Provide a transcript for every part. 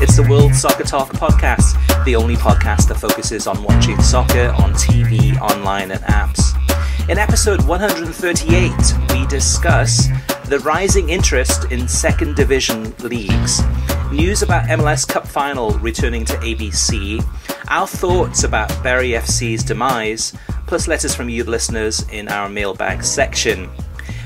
It's the World Soccer Talk podcast, the only podcast that focuses on watching soccer on TV, online and apps. In episode 138, we discuss the rising interest in second division leagues, news about MLS Cup Final returning to ABC, our thoughts about Berry FC's demise, plus letters from you listeners in our mailbag section.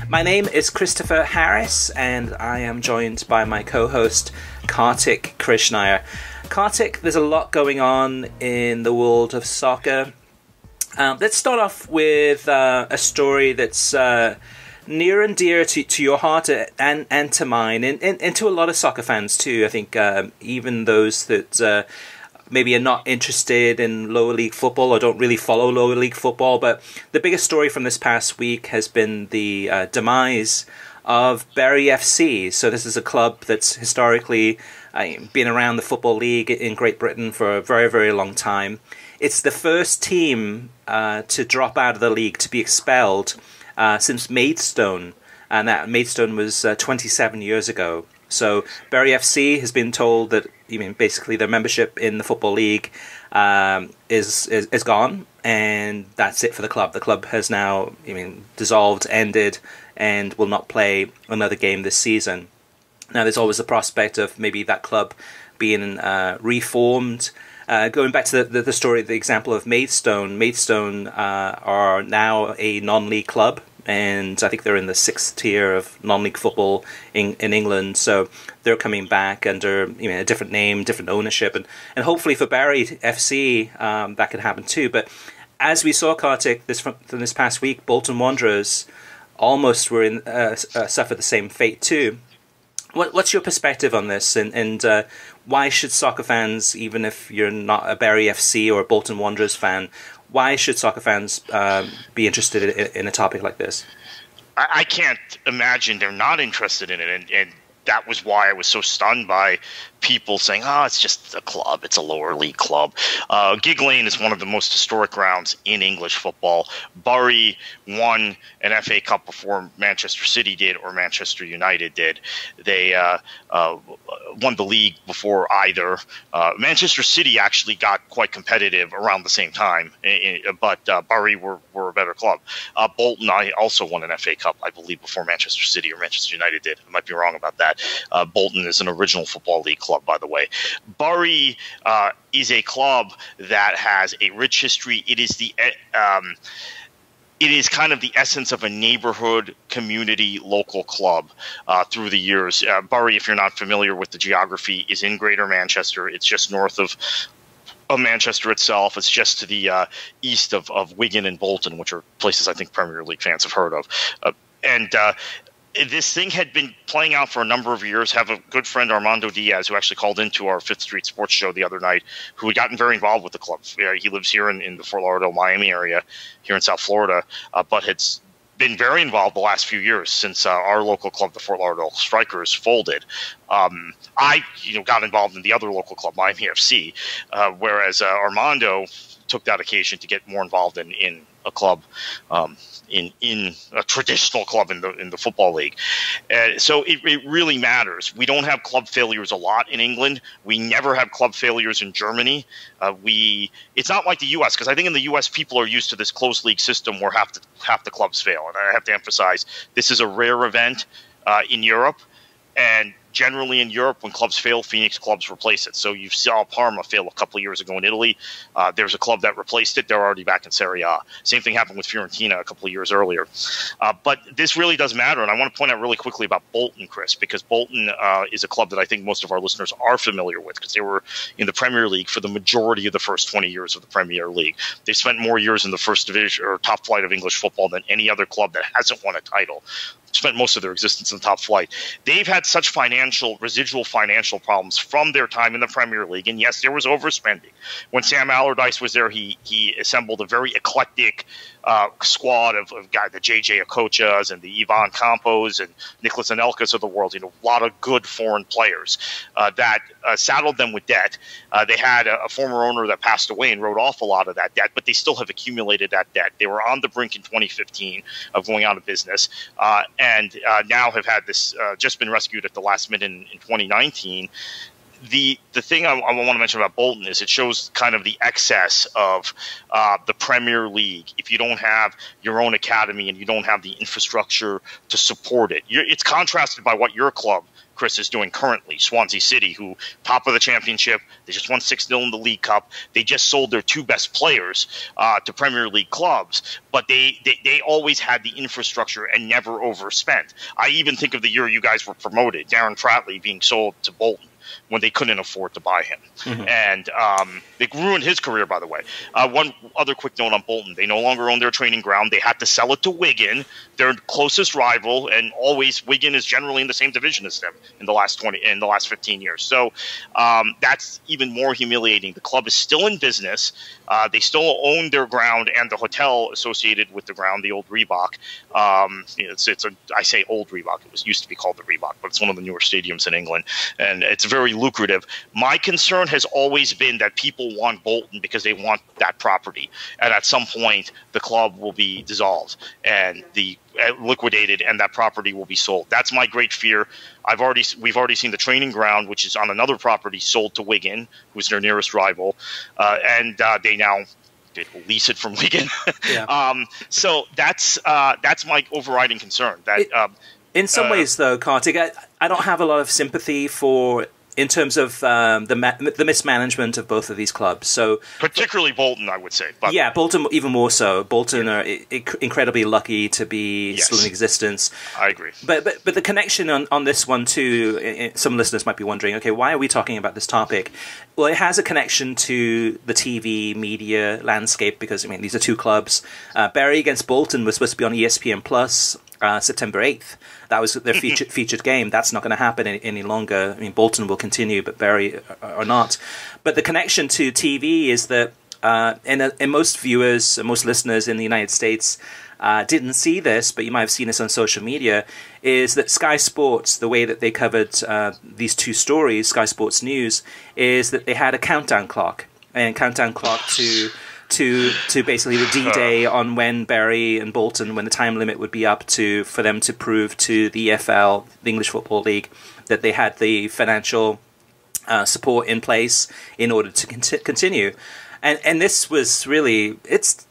My name is Christopher Harris, and I am joined by my co-host, Kartik Krishnaiyer. Kartik, there's a lot going on in the world of soccer. Let's start off with a story that's near and dear to your heart and to mine, and to a lot of soccer fans too. I think even those that maybe are not interested in lower league football or don't really follow lower league football. But the biggest story from this past week has been the demise of Berry FC. So this is a club that's historically been around the Football League in Great Britain for a very, very long time. It's the first team to drop out of the league, to be expelled since Maidstone. And that Maidstone was 27 years ago. So Berry FC has been told that basically their membership in the Football League is gone, and that's it for the club. The club has now dissolved, ended, and will not play another game this season. Now there's always the prospect of maybe that club being reformed. Going back to the story, the example of Maidstone. Maidstone are now a non-league club, and I think they're in the 6th tier of non-league football in England. So they're coming back under a different name, different ownership, and hopefully for Berry FC that could happen too. But as we saw, Kartik, from this past week, Bolton Wanderers almost were suffered the same fate too. What's your perspective on this, and why should soccer fans, even if you're not a Berry FC or a Bolton Wanderers fan, why should soccer fans be interested in a topic like this? I can't imagine they're not interested in it, and that was why I was so stunned by people saying, it's just a club, it's a lower league club. Gig Lane is one of the most historic grounds in English football. Bury won an FA Cup before Manchester City did or Manchester United did. They won the league before either. Manchester City actually got quite competitive around the same time, but Bury were a better club. Bolton also won an FA Cup, I believe, before Manchester City or Manchester United did. I might be wrong about that. Bolton is an original Football League club, by the way. Bury is a club that has a rich history. It is it is kind of the essence of a neighborhood, community, local club through the years. Bury, if you're not familiar with the geography, is in Greater Manchester. It's just north of Manchester itself. It's just to the east of Wigan and Bolton, which are places I think Premier League fans have heard of. This thing had been playing out for a number of years. Have a good friend, Armando Diaz, who actually called into our Fifth Street Sports Show the other night, who had gotten very involved with the club. He lives here in the Fort Lauderdale, Miami area, here in South Florida, but had been very involved the last few years since our local club, the Fort Lauderdale Strikers, folded. I got involved in the other local club, Miami FC, whereas Armando took that occasion to get more involved in a club, in a traditional club in the Football League. So it really matters. We don't have club failures a lot in England. We never have club failures in Germany. It's not like the U.S., because I think in the U.S. people are used to this closed league system where half the clubs fail. And I have to emphasize, this is a rare event in Europe, and generally in Europe, when clubs fail, Phoenix clubs replace it. So you saw Parma fail a couple of years ago in Italy. There's a club that replaced it. They're already back in Serie A. Same thing happened with Fiorentina a couple of years earlier. But this really does matter. And I want to point out really quickly about Bolton, Chris, because Bolton is a club that I think most of our listeners are familiar with, because they were in the Premier League for the majority of the first 20 years of the Premier League. They've spent more years in the first division or top flight of English football than any other club that hasn't won a title. Spent most of their existence in the top flight. They've had such residual financial problems from their time in the Premier League. And yes, there was overspending. When Sam Allardyce was there, he assembled a very eclectic squad of guys, the JJ Okochas and the Ivan Campos and Nicholas Anelkas of the world, a lot of good foreign players that saddled them with debt. They had a former owner that passed away and wrote off a lot of that debt, but they still have accumulated that debt. They were on the brink in 2015 of going out of business, and now have had this just been rescued at the last minute in 2019. the thing I want to mention about Bolton is it shows kind of the excess of the Premier League. If you don't have your own academy and you don't have the infrastructure to support it, it's contrasted by what your club, Chris, is doing currently. Swansea City, who top of the championship, they just won 6-0 in the League Cup. They just sold their 2 best players to Premier League clubs, but they always had the infrastructure and never overspent. I even think of the year you guys were promoted, Darren Tratley being sold to Bolton when they couldn't afford to buy him. And they ruined his career, by the way. One other quick note on Bolton. They no longer own their training ground. They had to sell it to Wigan, their closest rival, and always Wigan is generally in the same division as them in the last 15 years. So that's even more humiliating. The club is still in business. They still own their ground and the hotel associated with the ground, the old Reebok. I say old Reebok. It used to be called the Reebok, but it's one of the newer stadiums in England, and it's very lucrative. My concern has always been that people want Bolton because they want that property, and at some point the club will be dissolved and liquidated, and that property will be sold. That's my great fear. We've already seen the training ground, which is on another property, sold to Wigan, who's their nearest rival, and they now lease it from Wigan. So that's my overriding concern. In some ways, though, Kartik, I don't have a lot of sympathy for, in terms of the mismanagement of both of these clubs. So particularly Bolton, I would say. But yeah, Bolton even more so. Bolton are incredibly lucky to be still in existence. I agree. But the connection on this one too, some listeners might be wondering, okay, why are we talking about this topic? Well, it has a connection to the TV media landscape because, I mean, these are 2 clubs. Bury against Bolton was supposed to be on ESPN Plus September 8th. That was their featured game. That's not going to happen any longer. I mean, Bolton will continue, but Bury are not. But the connection to TV is that, and most viewers, most listeners in the United States didn't see this, but you might have seen this on social media, is that Sky Sports, the way that they covered these 2 stories, Sky Sports News, is that they had a countdown clock, to basically the D-Day on when Bury and Bolton, when the time limit would be up for them to prove to the EFL, the English Football League, that they had the financial support in place in order to continue. And this was really, it's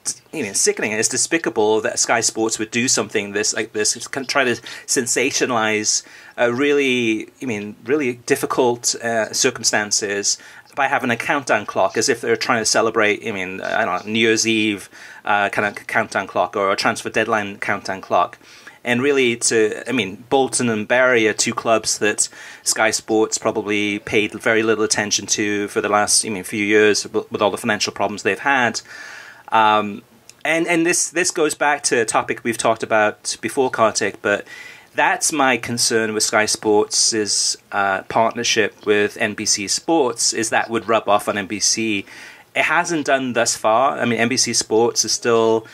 sickening. It's despicable that Sky Sports would do something like this. It's kind of try to sensationalize really difficult circumstances by having a countdown clock, as if they're trying to celebrate, I don't know, New Year's Eve kind of countdown clock or a transfer deadline countdown clock. And really Bolton and Bury are 2 clubs that Sky Sports probably paid very little attention to for the last few years with all the financial problems they've had. And this goes back to a topic we've talked about before, Kartik, but that's my concern with Sky Sports' partnership with NBC Sports, is that would rub off on NBC. It hasn't done thus far. I mean, NBC Sports is still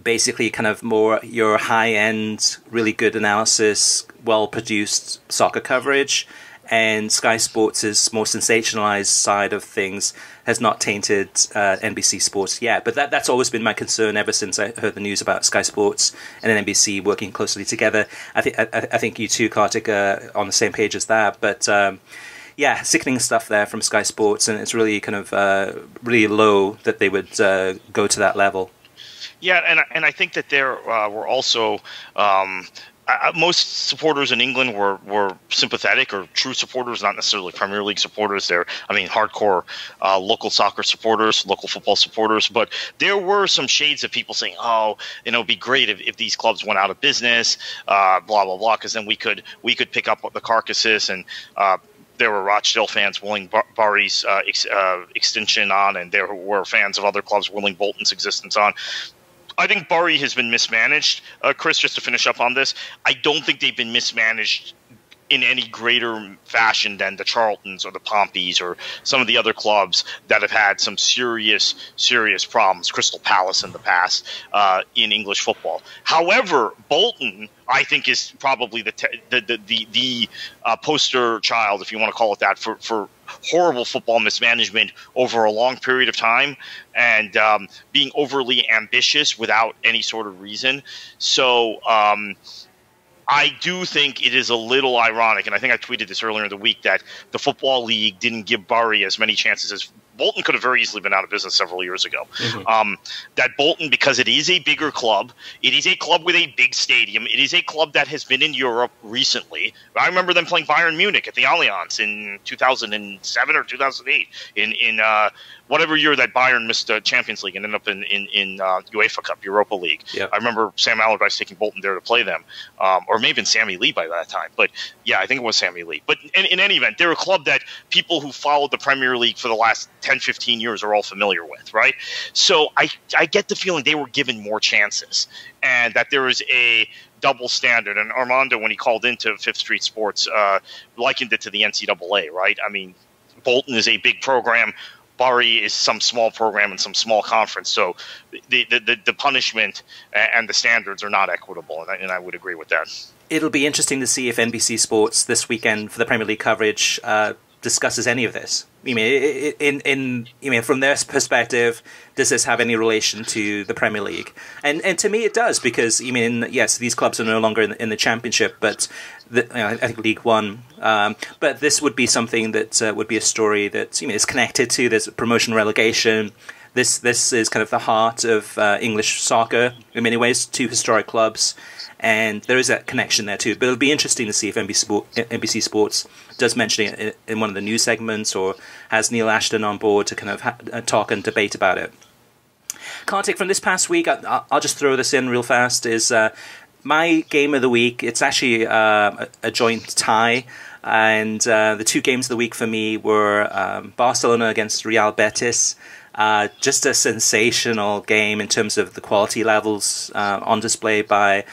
basically kind of more your high-end, really good analysis, well-produced soccer coverage, and Sky Sports' more sensationalized side of things has not tainted NBC Sports yet. But that's always been my concern ever since I heard the news about Sky Sports and NBC working closely together. I think you too, Kartik, are on the same page as that. But sickening stuff there from Sky Sports, and it's really kind of really low that they would go to that level. Yeah, and I think that there were also most supporters in England were sympathetic, or true supporters, not necessarily Premier League supporters. They're, hardcore local soccer supporters, local football supporters. But there were some shades of people saying, "Oh, it'd be great if these clubs went out of business, blah blah blah," because then we could pick up the carcasses and. There were Rochdale fans willing Bury's extension on, and there were fans of other clubs willing Bolton's existence on. I think Bury has been mismanaged, Chris, just to finish up on this. I don't think they've been mismanaged in any greater fashion than the Charltons or the Pompeys or some of the other clubs that have had some serious problems, Crystal Palace in the past, in English football. However, Bolton, I think, is probably the poster child, if you want to call it that, for horrible football mismanagement over a long period of time, and being overly ambitious without any sort of reason. So I do think it is a little ironic, and I think I tweeted this earlier in the week, that the Football League didn't give Bury as many chances as Bolton could have very easily been out of business several years ago. That Bolton, because it is a bigger club, it is a club with a big stadium, it is a club that has been in Europe recently. I remember them playing Bayern Munich at the Allianz in 2007 or 2008 in whatever year that Bayern missed the Champions League and ended up in UEFA Cup, Europa League. Yep. I remember Sam Allardyce taking Bolton there to play them, or maybe Sammy Lee by that time. But yeah, I think it was Sammy Lee. But in any event, they're a club that people who followed the Premier League for the last 10, 15 years are all familiar with, right? So I get the feeling they were given more chances, and that there is a double standard. And Armando, when he called into Fifth Street Sports, likened it to the NCAA, right? I mean, Bolton is a big program. Bury is some small program in some small conference, so the punishment and the standards are not equitable, and I would agree with that. It'll be interesting to see if NBC Sports this weekend for the Premier League coverage discusses any of this. I mean, from their perspective, does this have any relation to the Premier League? And to me, it does, because yes, these clubs are no longer in the Championship, but I think League One. But this would be something that would be a story that is connected to. There's promotion, relegation. This is kind of the heart of English soccer in many ways. Two historic clubs. And there is that connection there too. But it'll be interesting to see if NBC Sports does mention it in one of the news segments, or has Neil Ashton on board to kind of talk and debate about it. Kartik, from this past week, I'll just throw this in real fast, is my game of the week. It's actually a joint tie. And the two games of the week for me were Barcelona against Real Betis. Just a sensational game in terms of the quality levels on display by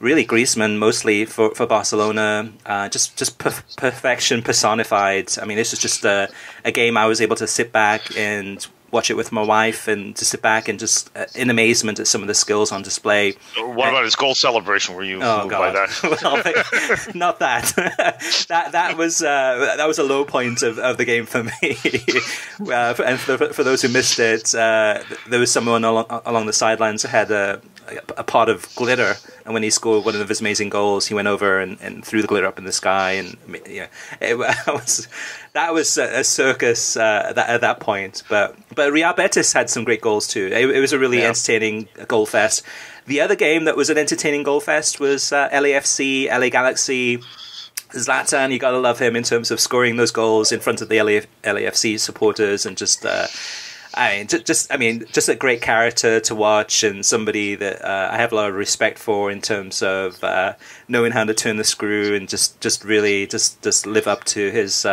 really Griezmann, mostly for Barcelona. Just perfection personified. I mean, this was just a game I was able to sit back and watch it with my wife, and to sit back and just in amazement at some of the skills on display. What about his goal celebration? Were you moved by that? Well, not that. that was a low point of the game for me. And for those who missed it, there was someone along the sidelines who had a pot of glitter, and when he scored one of his amazing goals, he went over and threw the glitter up in the sky, and that was a circus at that point. But Real Betis had some great goals too. It was a really entertaining goal fest. The other game that was an entertaining goal fest was LAFC, LA Galaxy. Zlatan, you gotta love him in terms of scoring those goals in front of the LAFC supporters, and just a great character to watch, and somebody that I have a lot of respect for in terms of knowing how to turn the screw and just really live up to his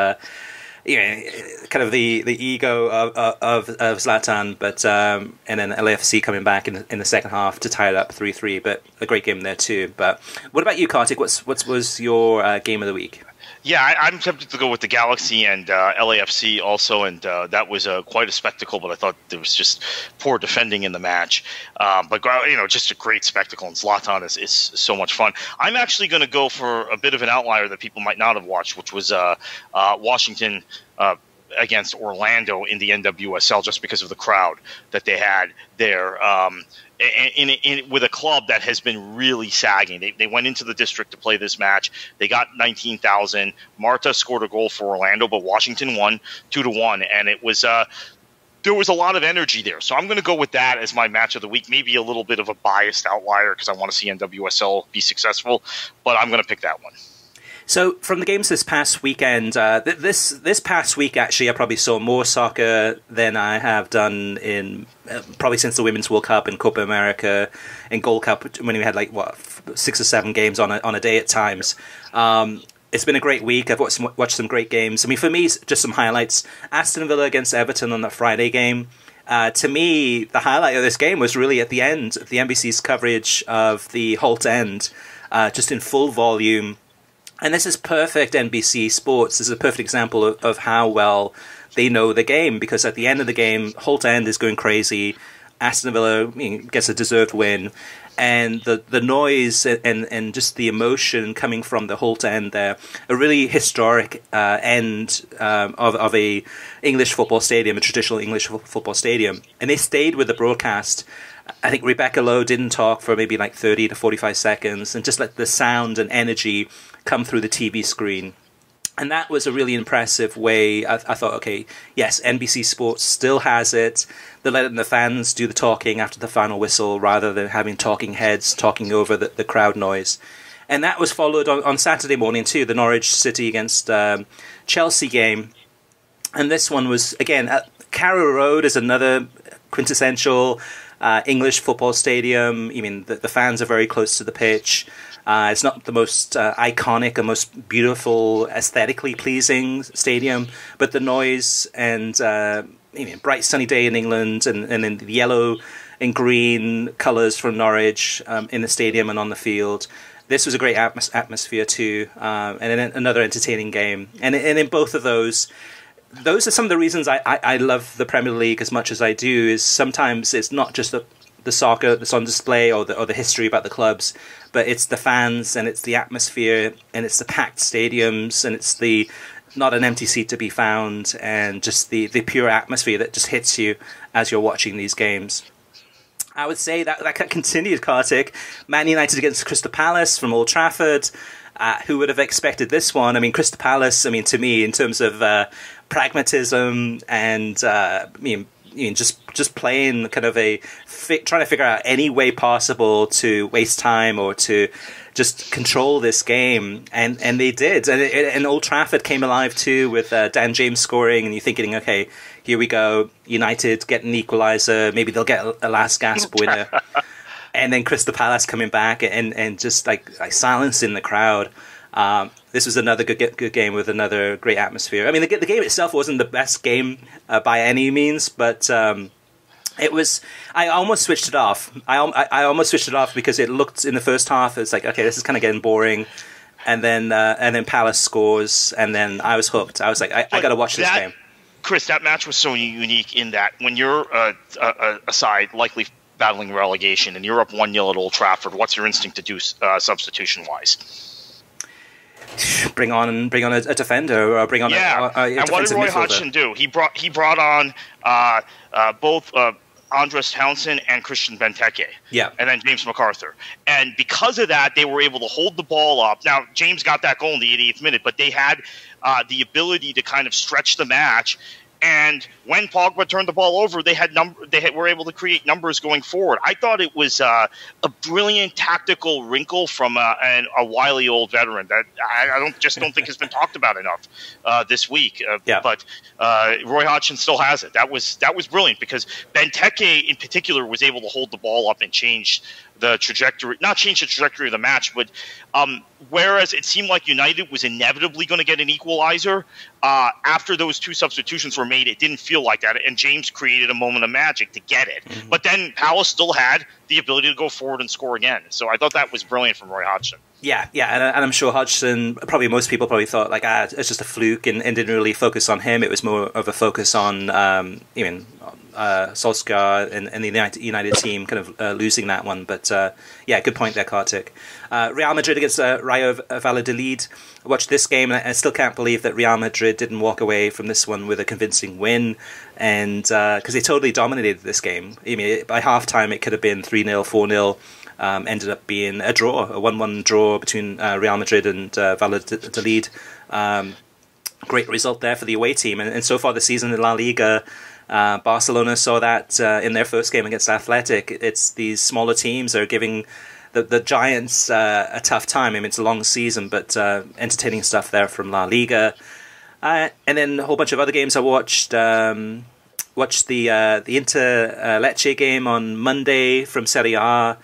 kind of the ego of Zlatan, but and then LAFC coming back in the second half to tie it up 3-3. But a great game there too. But what about you, Kartik? What was your game of the week? Yeah, I'm tempted to go with the Galaxy and LAFC also, and that was quite a spectacle, but I thought there was just poor defending in the match. But just a great spectacle, and Zlatan is so much fun. I'm actually going to go for a bit of an outlier that people might not have watched, which was Washington against Orlando in the NWSL, just because of the crowd that they had there. With a club that has been really sagging. They went into the district to play this match. They got 19,000. Marta scored a goal for Orlando, but Washington won 2-1, and it was there was a lot of energy there. So I'm going to go with that as my match of the week. Maybe a little bit of a biased outlier because I want to see NWSL be successful, but I'm going to pick that one. So from the games this past weekend, this past week, actually, I probably saw more soccer than I have done in probably since the Women's World Cup and Copa America and Gold Cup, when we had 6 or 7 games on a day at times. It's been a great week. I've watched some great games. I mean, for me, just some highlights. Aston Villa against Everton on that Friday game. To me, the highlight of this game was really at the end, the NBC's coverage of the Holt End, just in full volume. And this is perfect NBC Sports. This is a perfect example of how well they know the game, because at the end of the game, Holt End is going crazy. Aston Villa gets a deserved win. And the noise and just the emotion coming from the Holt End there, a really historic end of a English football stadium, a traditional English football stadium. And they stayed with the broadcast I think Rebecca Lowe didn't talk for maybe like 30 to 45 seconds and just let the sound and energy come through the TV screen. And that was a really impressive way. I thought, okay, yes, NBC Sports still has it. They're letting the fans do the talking after the final whistle rather than having talking heads talking over the crowd noise. And that was followed on Saturday morning too, the Norwich City against Chelsea game. And this one was, again, Carrow Road is another quintessential English football stadium. I mean, the fans are very close to the pitch. It's not the most iconic and most beautiful, aesthetically pleasing stadium, but the noise and bright sunny day in England and then the yellow and green colours from Norwich in the stadium and on the field. This was a great atmosphere too, and then another entertaining game. And in both of those are some of the reasons I love the Premier League as much as I do. Is sometimes it's not just the soccer that's on display or the history about the clubs, but it's the fans and it's the atmosphere and it's the packed stadiums and it's the not an empty seat to be found and just the pure atmosphere that just hits you as you're watching these games. I would say that continued, Kartik. Man United against Crystal Palace from Old Trafford. Who would have expected this one? I mean, Crystal Palace, to me, in terms of pragmatism and just playing kind of trying to figure out any way possible to waste time or to just control this game, and they did. And Old Trafford came alive too with Dan James scoring, and you're thinking, okay, here we go, United get an equaliser, maybe they'll get a last gasp winner. And then Crystal Palace coming back and just like silencing the crowd. This was another good game with another great atmosphere. I mean, the game itself wasn't the best game by any means, but it was. I almost switched it off. I almost switched it off because it looked in the first half. It's like, okay, this is kind of getting boring, and then Palace scores, and then I was hooked. I was like, I got to watch this game. Chris, that match was so unique in that when you're a side likely battling relegation and you're up 1-0 at Old Trafford, what's your instinct to do substitution wise? Bring on a defender or bring on a and what did Roy Hodgson do? He brought on both Andres Townsend and Christian Benteke. Yeah. And then James MacArthur. And because of that, they were able to hold the ball up. Now, James got that goal in the 88th minute, but they had the ability to kind of stretch the match. And when Pogba turned the ball over, they were able to create numbers going forward. I thought it was a brilliant tactical wrinkle from a wily old veteran that I don't think has been talked about enough this week. But Roy Hodgson still has it. That was brilliant because Benteke in particular was able to hold the ball up and change the trajectory, not change the trajectory of the match, but whereas it seemed like United was inevitably going to get an equalizer, after those two substitutions were made, it didn't feel like that, and James created a moment of magic to get it. Mm-hmm. But then Palace still had the ability to go forward and score again. So I thought that was brilliant from Roy Hodgson. Yeah, and I'm sure Hodgson, probably most people probably thought like, it's just a fluke and didn't really focus on him. It was more of a focus on Solskjaer and the United team kind of losing that one. But good point there, Kartik. Real Madrid against Rayo Valladolid. I watched this game and I still can't believe that Real Madrid didn't walk away from this one with a convincing win, and because they totally dominated this game. I mean, by halftime it could have been 3-0, 4-0. Ended up being a draw, a 1-1 draw between Real Madrid and Valladolid. Great result there for the away team. And so far this season in La Liga, Barcelona saw that in their first game against Athletic. It's these smaller teams that are giving the Giants a tough time. I mean, it's a long season, but entertaining stuff there from La Liga. And then a whole bunch of other games I watched. Watched the Inter Lecce game on Monday from Serie A.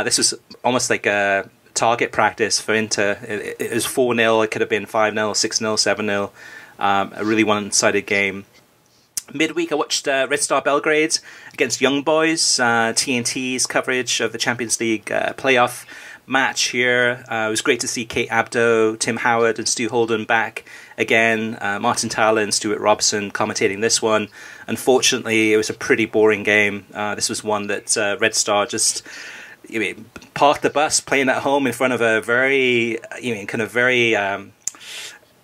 This was almost like a target practice for Inter. It was 4-0. It could have been 5-0, 6-0, 7-0. A really one-sided game. Midweek, I watched Red Star Belgrade against Young Boys. TNT's coverage of the Champions League playoff match here. It was great to see Kate Abdo, Tim Howard, and Stu Holden back again. Martin Tyler and Stuart Robson commentating this one. Unfortunately, it was a pretty boring game. This was one that Red Star just parked the bus, playing at home in front of a very, very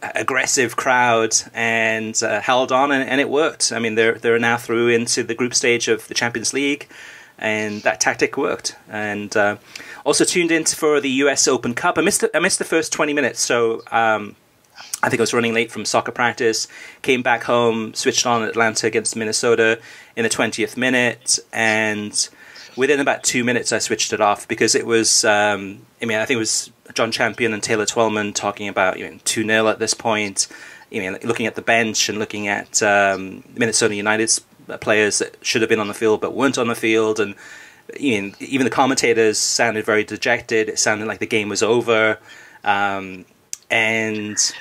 aggressive crowd, and held on, and it worked. I mean, they're now through into the group stage of the Champions League. and that tactic worked. And also tuned in for the US Open Cup. I missed the first 20 minutes, so I think I was running late from soccer practice, came back home, switched on Atlanta against Minnesota in the 20th minute, and within about 2 minutes I switched it off because it was, I think it was John Champion and Taylor Twellman talking about 2-0 at this point, looking at the bench and looking at Minnesota United's players that should have been on the field but weren't on the field, and even the commentators sounded very dejected. It sounded like the game was over. And so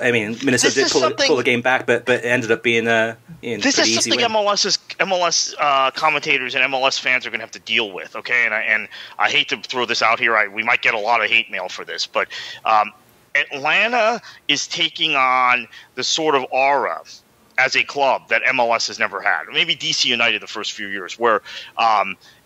Minnesota did pull the game back, but it ended up being a this is something MLS commentators and MLS fans are going to have to deal with. Okay, and I hate to throw this out here. We might get a lot of hate mail for this, but Atlanta is taking on the sort of aura as a club that MLS has never had. Maybe DC United the first few years, where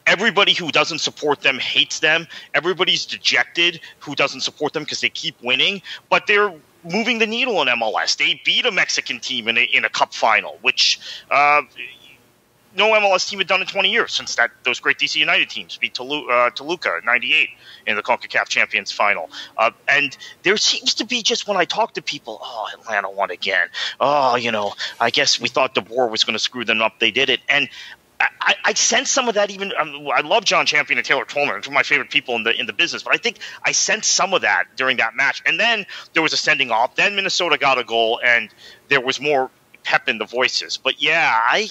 everybody who doesn't support them hates them. Everybody's dejected who doesn't support them because they keep winning, but they're moving the needle in MLS. They beat a Mexican team in a cup final, which no MLS team had done in 20 years since those great DC United teams beat Toluca in '98 in the CONCACAF Champions Final. And there seems to be, just when I talk to people, Atlanta won again. I guess we thought DeBoer was going to screw them up. They did it. And I sense some of that. Even I love John Champion and Taylor Twellman, two of my favorite people in the business. But I think I sensed some of that during that match. And then there was a sending off. Then Minnesota got a goal, and there was more pep in the voices. But yeah, I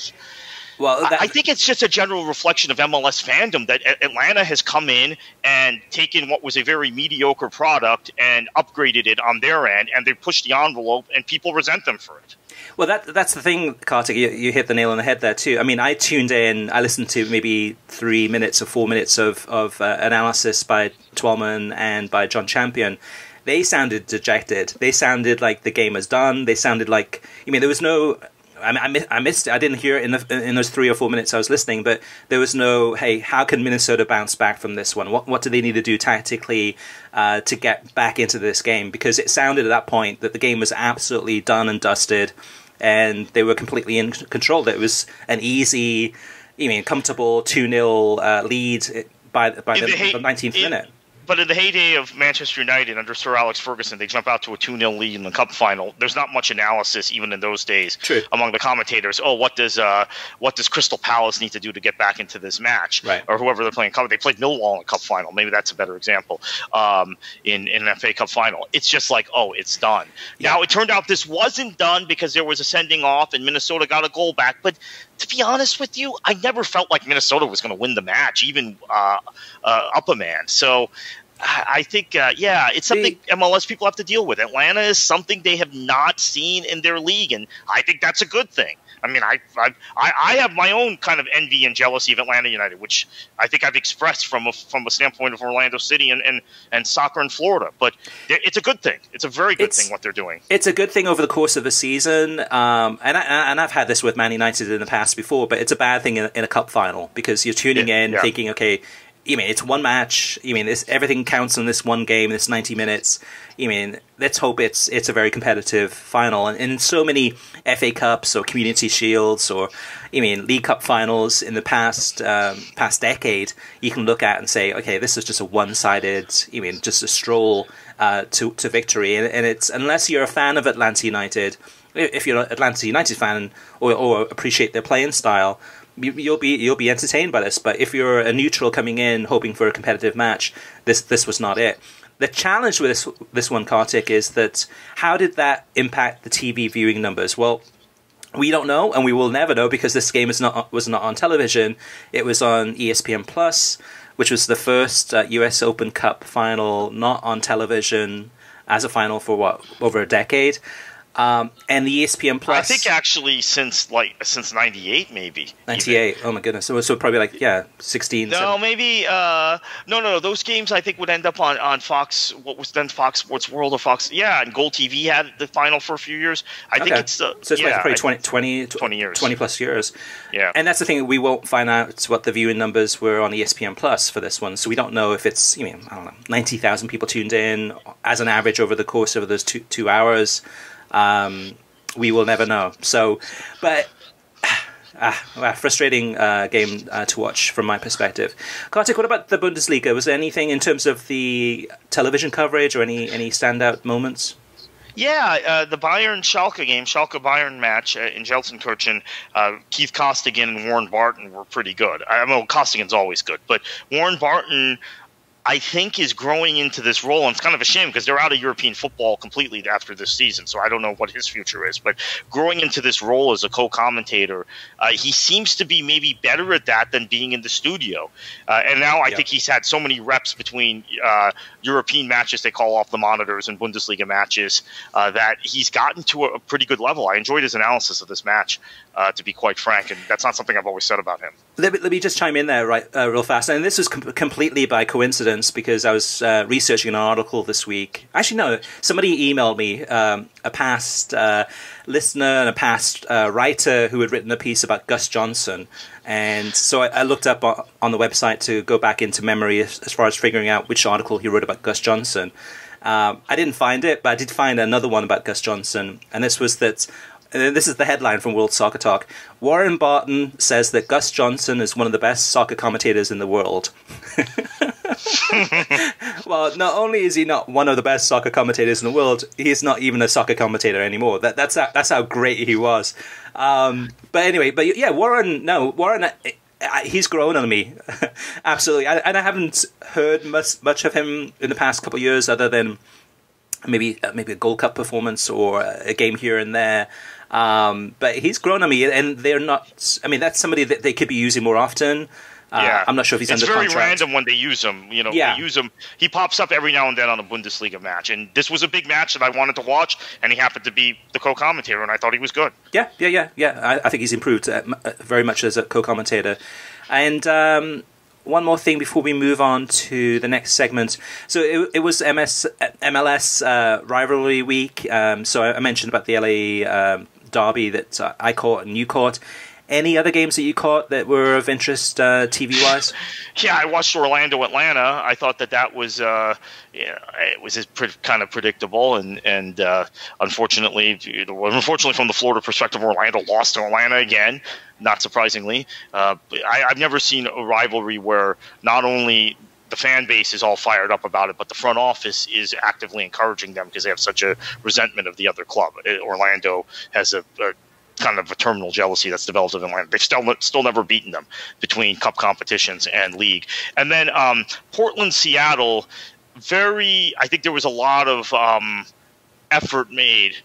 think it's just a general reflection of MLS fandom that Atlanta has come in and taken what was a very mediocre product and upgraded it on their end, and they pushed the envelope, and people resent them for it. Well, that's the thing, Kartik. You hit the nail on the head there too. I mean, I tuned in. I listened to maybe 3 minutes or 4 minutes of analysis by Twellman and by John Champion. They sounded dejected. They sounded like the game was done. They sounded like there was no. I missed it. I didn't hear it in those 3 or 4 minutes I was listening. But there was no, hey, how can Minnesota bounce back from this one? What do they need to do tactically to get back into this game? Because it sounded at that point that the game was absolutely done and dusted, and they were completely in control. That it was an easy, comfortable 2-0 lead by the 19th minute. But in the heyday of Manchester United under Sir Alex Ferguson, they jump out to a 2-0 lead in the cup final. There's not much analysis, even in those days, among the commentators. What does Crystal Palace need to do to get back into this match? Right. Or whoever they're playing. They played Millwall in a cup final. Maybe that's a better example. In an FA Cup final, it's just like, it's done. Yeah. Now it turned out this wasn't done because there was a sending off and Minnesota got a goal back. But to be honest with you, I never felt like Minnesota was going to win the match, even up a man. So I think, it's something MLS people have to deal with. Atlanta is something they have not seen in their league, and I think that's a good thing. I mean, I have my own kind of envy and jealousy of Atlanta United, which I think I've expressed from a standpoint of Orlando City and soccer in Florida. But it's a good thing. It's a very good thing what they're doing. It's a good thing over the course of the season, and I've had this with Man United in the past before. But it's a bad thing in a cup final because you're tuning in thinking, okay, it's one match. Everything counts in this one game, this 90 minutes. Let's hope it's a very competitive final. And in so many FA Cups or Community Shields or, League Cup finals in the past decade, you can look at and say, okay, this is just a one-sided, just a stroll to victory. And it's, unless you're a fan of Atlanta United, if you're an Atlanta United fan or appreciate their playing style, you'll be entertained by this. But if you're a neutral coming in hoping for a competitive match, this was not it. The challenge with this one, Kartik, is that how did that impact the TV viewing numbers? Well, we don't know, and we will never know because this game was not on television. It was on ESPN Plus, which was the first US Open Cup final not on television as a final for over a decade. And the ESPN Plus, I think actually since 98 maybe. 98. Even. Oh my goodness. So probably 16. No, 17. maybe no. Those games I think would end up on Fox. What was then Fox Sports World or Fox? Yeah, and Gold TV had the final for a few years. I think it's so it's probably 20 years, 20 plus years. Yeah, and that's the thing. We won't find out what the viewing numbers were on ESPN Plus for this one, so we don't know if it's 90,000 people tuned in as an average over the course of those 2 hours. We will never know. So, but Frustrating game to watch from my perspective. Kartik, what about the Bundesliga? Was there anything in terms of the television coverage or any standout moments? Yeah, the Bayern-Schalke game, Schalke-Bayern match in Gelsenkirchen, Keith Costigan and Warren Barton were pretty good. I mean, Costigan's always good, but Warren Barton, I think, is growing into this role, and it's kind of a shame because they're out of European football completely after this season, so I don't know what his future is. But growing into this role as a co-commentator, he seems to be maybe better at that than being in the studio. And now I think he's had so many reps between European matches they call off the monitors and Bundesliga matches that he's gotten to a pretty good level. I enjoyed his analysis of this match, to be quite frank, and that's not something I've always said about him. Let me just chime in there real fast. And this was completely by coincidence because I was researching an article this week. Actually, no, somebody emailed me, a past listener and a past writer who had written a piece about Gus Johnson. And so I looked up on the website to go back into memory as far as figuring out which article he wrote about Gus Johnson. I didn't find it, but I did find another one about Gus Johnson. And this was that... And this is the headline from World Soccer Talk. Warren Barton says that Gus Johnson is one of the best soccer commentators in the world. Well, not only is he not one of the best soccer commentators in the world, he's not even a soccer commentator anymore. That's how great he was. But anyway, Warren, he's grown on me. Absolutely. And I haven't heard much of him in the past couple of years other than maybe a Gold Cup performance or a game here and there. But he's grown on me, and they're not... I mean, that's somebody that they could be using more often. I'm not sure if he's under contract. It's very random when they use him. They use him. He pops up every now and then on a Bundesliga match, and this was a big match that I wanted to watch, and he happened to be the co-commentator, and I thought he was good. Yeah. I think he's improved very much as a co-commentator. And one more thing before we move on to the next segment. So it was MLS rivalry week. So I mentioned about the LA derby that I caught and you caught. Any other games that you caught that were of interest TV-wise? Yeah, I watched Orlando-Atlanta. I thought that was it was kind of predictable, and unfortunately from the Florida perspective, Orlando lost to Atlanta again. Not surprisingly, I've never seen a rivalry where not only the fan base is all fired up about it, but the front office is actively encouraging them because they have such a resentment of the other club. Orlando has a kind of a terminal jealousy that's developed in Atlanta. They've still never beaten them between cup competitions and league. And then Portland, Seattle, I think there was a lot of effort made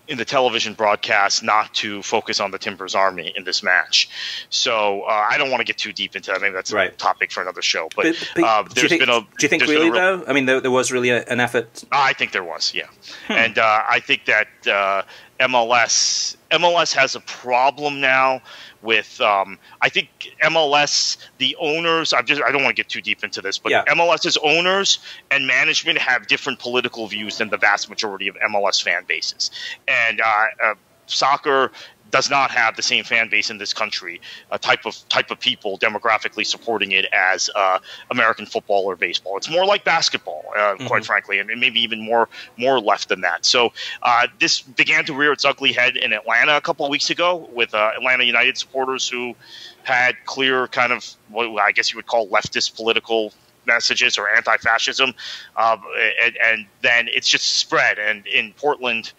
in the television broadcast not to focus on the Timbers Army in this match. So I don't want to get too deep into that. Maybe that's a topic for another show. But do you think really, though? I mean, there was really an effort? I think there was, yeah. And I think that MLS has a problem now with I think MLS, the owners, I don't want to get too deep into this, but MLS's owners and management have different political views than the vast majority of MLS fan bases. And soccer does not have the same fan base in this country, a type of people demographically supporting it as American football or baseball. It's more like basketball, quite frankly, and maybe even more left than that. So this began to rear its ugly head in Atlanta a couple of weeks ago with Atlanta United supporters who had clear kind of what I guess you would call leftist political messages or anti-fascism, and then it's just spread. And in Portland,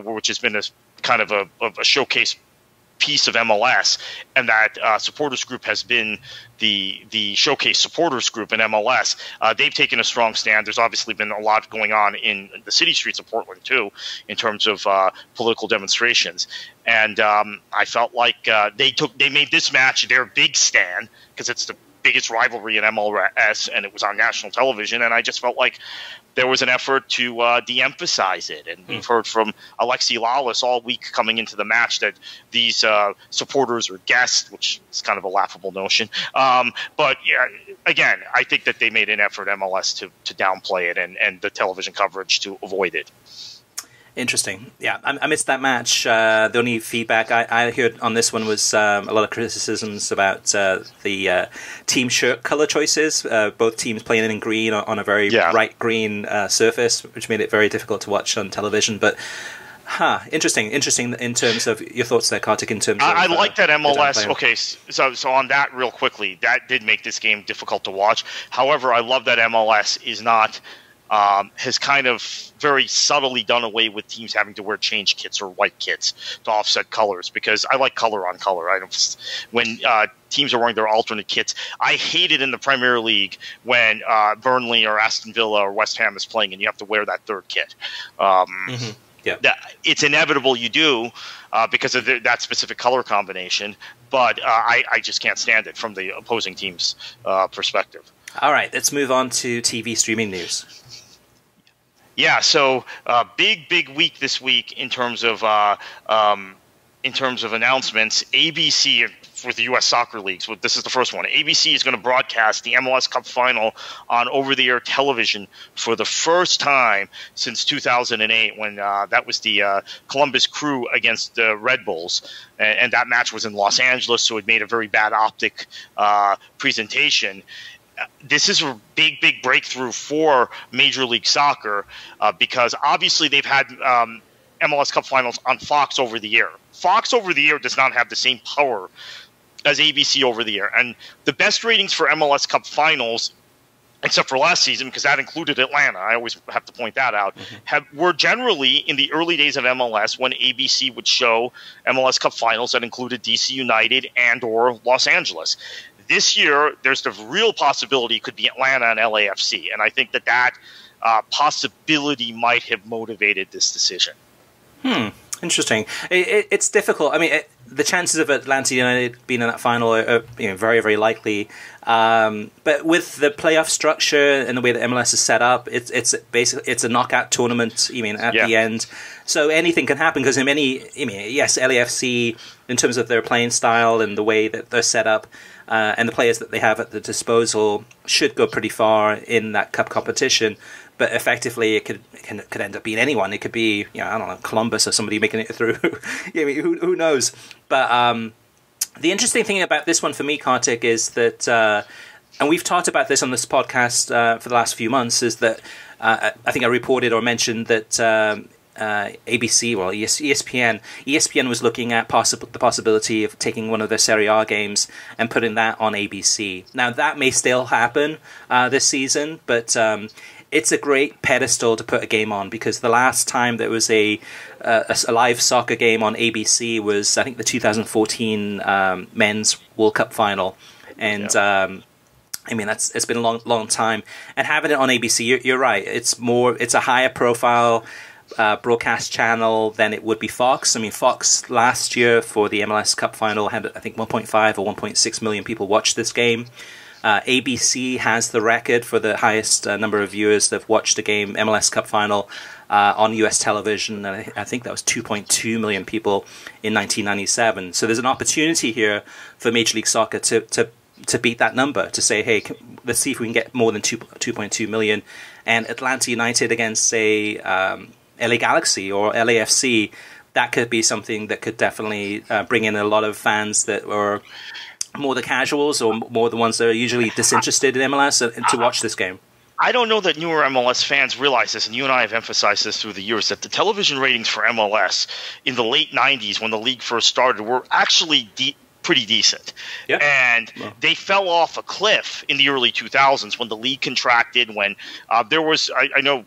which has been a kind of a showcase piece of MLS, and that supporters group has been the showcase supporters group in MLS. They've taken a strong stand. There's obviously been a lot going on in the city streets of Portland too, in terms of political demonstrations. And I felt like they made this match their big stand because it's the biggest rivalry in MLS, and it was on national television. And I just felt like there was an effort to de-emphasize it. And we've heard from Alexi Lalas all week coming into the match that these supporters are guests, which is kind of a laughable notion. But yeah, again, I think that they made an effort, MLS, to downplay it and the television coverage to avoid it. Interesting. Yeah, I missed that match. The only feedback I heard on this one was a lot of criticisms about the team shirt color choices. Both teams playing in green on a very bright green surface, which made it very difficult to watch on television. But Interesting in terms of your thoughts there, Kartik, in terms of... I like that MLS. Okay, so on that real quickly, that did make this game difficult to watch. However, I love that MLS is not... has kind of very subtly done away with teams having to wear change kits or white kits to offset colors, because I like color on color. When teams are wearing their alternate kits, I hate it in the Premier League when Burnley or Aston Villa or West Ham is playing and you have to wear that third kit. It's inevitable you do because of that specific color combination, but I just can't stand it from the opposing team's perspective. All right, let's move on to TV streaming news. Yeah, so big week this week in terms of announcements. ABC for the U.S. soccer leagues. This is the first one. ABC is going to broadcast the MLS Cup Final on over-the-air television for the first time since 2008, when that was the Columbus Crew against the Red Bulls, and that match was in Los Angeles, so it made a very bad optic presentation. This is a big breakthrough for Major League Soccer because obviously they've had MLS Cup Finals on Fox over the air. Fox over the air does not have the same power as ABC over the air. And the best ratings for MLS Cup Finals, except for last season, because that included Atlanta, I always have to point that out, were generally in the early days of MLS when ABC would show MLS Cup Finals that included DC United and or Los Angeles. This year, there's the real possibility it could be Atlanta and LAFC, and I think that possibility might have motivated this decision. Interesting. It's difficult. I mean, the chances of Atlanta United being in that final are very, very likely. But with the playoff structure and the way that MLS is set up, it's basically a knockout tournament. The end, so anything can happen because yes, LAFC in terms of their playing style and the way that they're set up. And the players that they have at the disposal should go pretty far in that cup competition, but effectively it could end up being anyone. It could be I don't know, Columbus or somebody making it through. Who knows? But the interesting thing about this one for me, Kartik, is that, and we've talked about this on this podcast for the last few months, is that I think I reported or mentioned that. ABC, well, ESPN was looking at the possibility of taking one of their Serie A games and putting that on ABC. Now, that may still happen this season, but it's a great pedestal to put a game on, because the last time there was a live soccer game on ABC was, I think, the 2014 Men's World Cup Final. And it's been a long time. And having it on ABC, you're right, it's a higher profile broadcast channel than it would be Fox. I mean, Fox last year for the MLS Cup Final had, I think, 1.5 or 1.6 million people watch this game. ABC has the record for the highest number of viewers that have watched the game, MLS Cup Final, on US television. And I think that was 2.2 million people in 1997. So there's an opportunity here for Major League Soccer to beat that number, to say, hey, let's see if we can get more than 2.2 million. And Atlanta United against, say, LA Galaxy or LAFC, that could be something that could definitely bring in a lot of fans that were more the casuals or more the ones that are usually disinterested in MLS to watch this game. I don't know that newer MLS fans realize this, and you and I have emphasized this through the years, that the television ratings for MLS in the late 90s when the league first started were actually pretty decent. Yeah. And they fell off a cliff in the early 2000s when the league contracted, when there was, I know,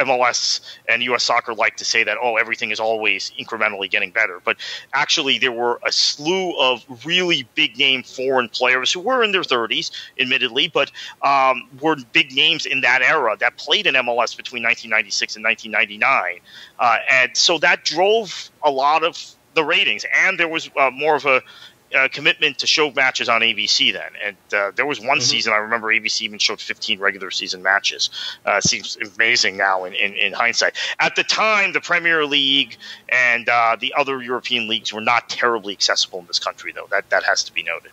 MLS and U.S. Soccer like to say that, everything is always incrementally getting better. But actually, there were a slew of really big-name foreign players who were in their 30s, admittedly, but were big names in that era that played in MLS between 1996 and 1999. And so that drove a lot of the ratings. And there was more of a commitment to show matches on ABC then. And there was one season, I remember ABC even showed 15 regular season matches. Seems amazing now in hindsight. At the time, the Premier League and the other European leagues were not terribly accessible in this country, though. That has to be noted.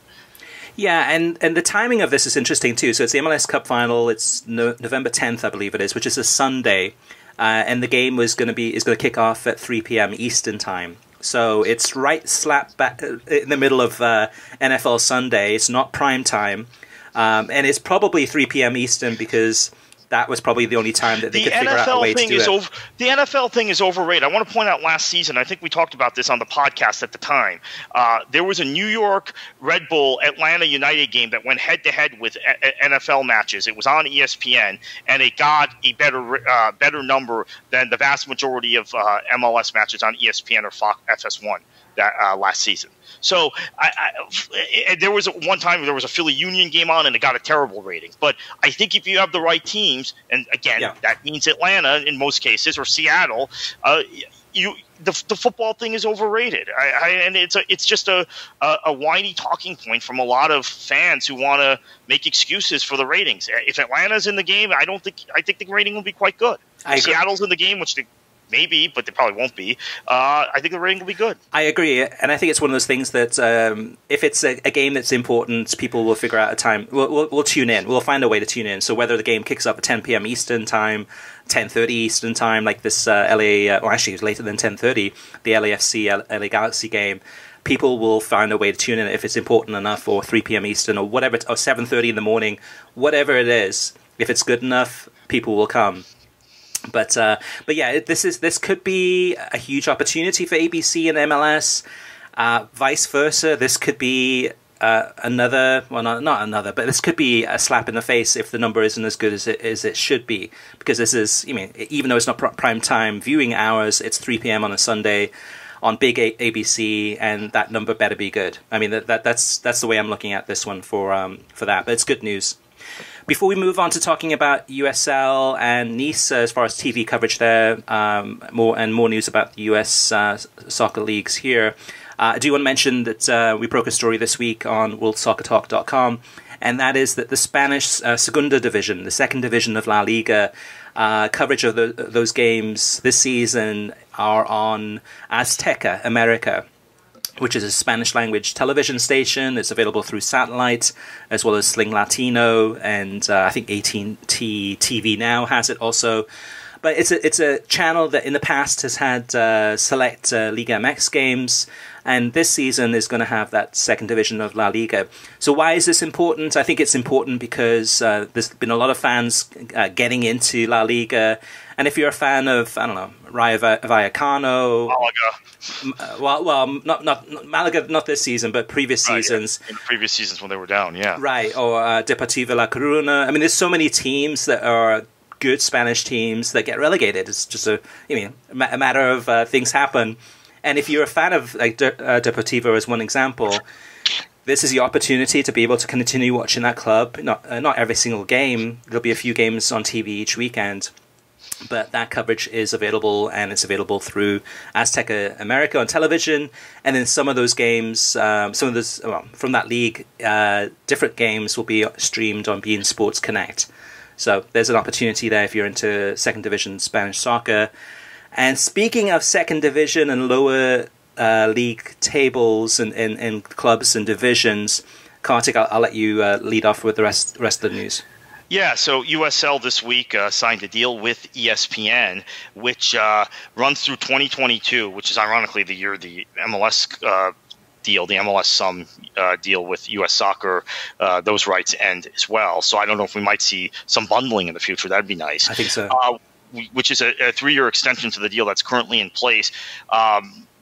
Yeah, and the timing of this is interesting, too. So it's the MLS Cup Final. It's November 10th, I believe it is, which is a Sunday. And the game is going to kick off at 3 p.m. Eastern Time. So it's right slap back in the middle of NFL Sunday. It's not prime time. And it's probably 3 p.m. Eastern because that was probably the only time that they could figure out a way to do it. The NFL thing is overrated. I want to point out last season, I think we talked about this on the podcast at the time, there was a New York Red Bull Atlanta United game that went head-to-head with NFL matches. It was on ESPN, and it got a better number than the vast majority of MLS matches on ESPN or Fox FS1 that last season. So there was one time there was a Philly Union game on, and it got a terrible rating. But I think if you have the right teams, and again, that means Atlanta in most cases or Seattle, the football thing is overrated. And it's just a whiny talking point from a lot of fans who want to make excuses for the ratings. If Atlanta's in the game, I think the rating will be quite good. If Seattle's in the game, which maybe, but they probably won't be. I think the rating will be good. I agree, and I think it's one of those things that if it's a game that's important, people will figure out a time. We'll tune in. We'll find a way to tune in. So whether the game kicks up at 10 p.m. Eastern time, 10:30 Eastern time, like this LA, or actually it was later than 10:30, the LAFC LA Galaxy game, people will find a way to tune in if it's important enough, or 3 p.m. Eastern, or whatever, or 7:30 in the morning, whatever it is. If it's good enough, people will come. But yeah, this could be a huge opportunity for ABC and MLS. Vice versa, this could be another. Well, not another, but this could be a slap in the face if the number isn't as good as it should be. Because this is, even though it's not prime time viewing hours, it's 3 p.m. on a Sunday on big ABC, and that number better be good. I mean, that's the way I'm looking at this one for that. But it's good news. Before we move on to talking about USL and Nice as far as TV coverage there, more news about the US soccer leagues here, I do want to mention that we broke a story this week on worldsoccertalk.com, and that is that the Spanish Segunda Division, the second division of La Liga, coverage of those games this season are on Azteca America, which is a Spanish-language television station. It's available through satellite, as well as Sling Latino, and I think AT&T TV Now has it also. But it's a channel that in the past has had select Liga MX games, and this season is going to have that second division of La Liga. So why is this important? I think it's important because there's been a lot of fans getting into La Liga. And if you're a fan of, I don't know, Rayo Vallecano, Malaga. Well, not Malaga, not this season, but previous seasons. Yeah. In the previous seasons when they were down, yeah. Right, or Deportivo La Coruna. I mean, there's so many teams that are good Spanish teams that get relegated. It's just a matter of things happen. And if you're a fan of Deportivo as one example, this is your opportunity to be able to continue watching that club. Not every single game. There'll be a few games on TV each weekend. But that coverage is available, and it's available through Azteca America on television. And then some of those games, from that league, different games will be streamed on beIN Sports Connect. So there's an opportunity there if you're into second division Spanish soccer. And speaking of second division and lower league tables and clubs and divisions, Kartik, I'll let you lead off with the rest of the news. Yeah, so USL this week signed a deal with ESPN, which runs through 2022, which is ironically the year the MLS deal, the MLS Sum deal with U.S. Soccer, those rights end as well. So I don't know if we might see some bundling in the future. That'd be nice. I think so. Which is a 3-year extension to the deal that's currently in place.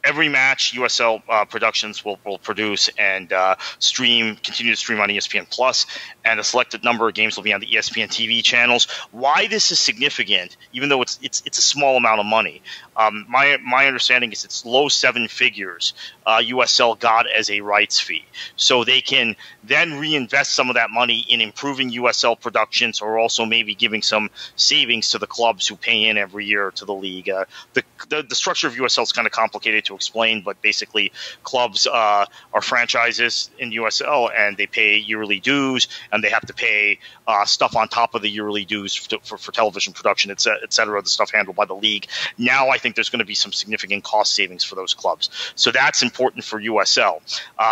Every match USL Productions will produce and continue to stream on ESPN Plus, and a selected number of games will be on the ESPN TV channels. Why this is significant, even though it's a small amount of money, my understanding is it's low 7 figures USL got as a rights fee, so they can then reinvest some of that money in improving USL productions, or also maybe giving some savings to the clubs who pay in every year to the league. The structure of USL is kind of complicated to explain, but basically clubs are franchises in USL, and they pay yearly dues, and they have to pay stuff on top of the yearly dues for television production, et cetera, the stuff handled by the league. Now I think there's going to be some significant cost savings for those clubs. So that's important for USL.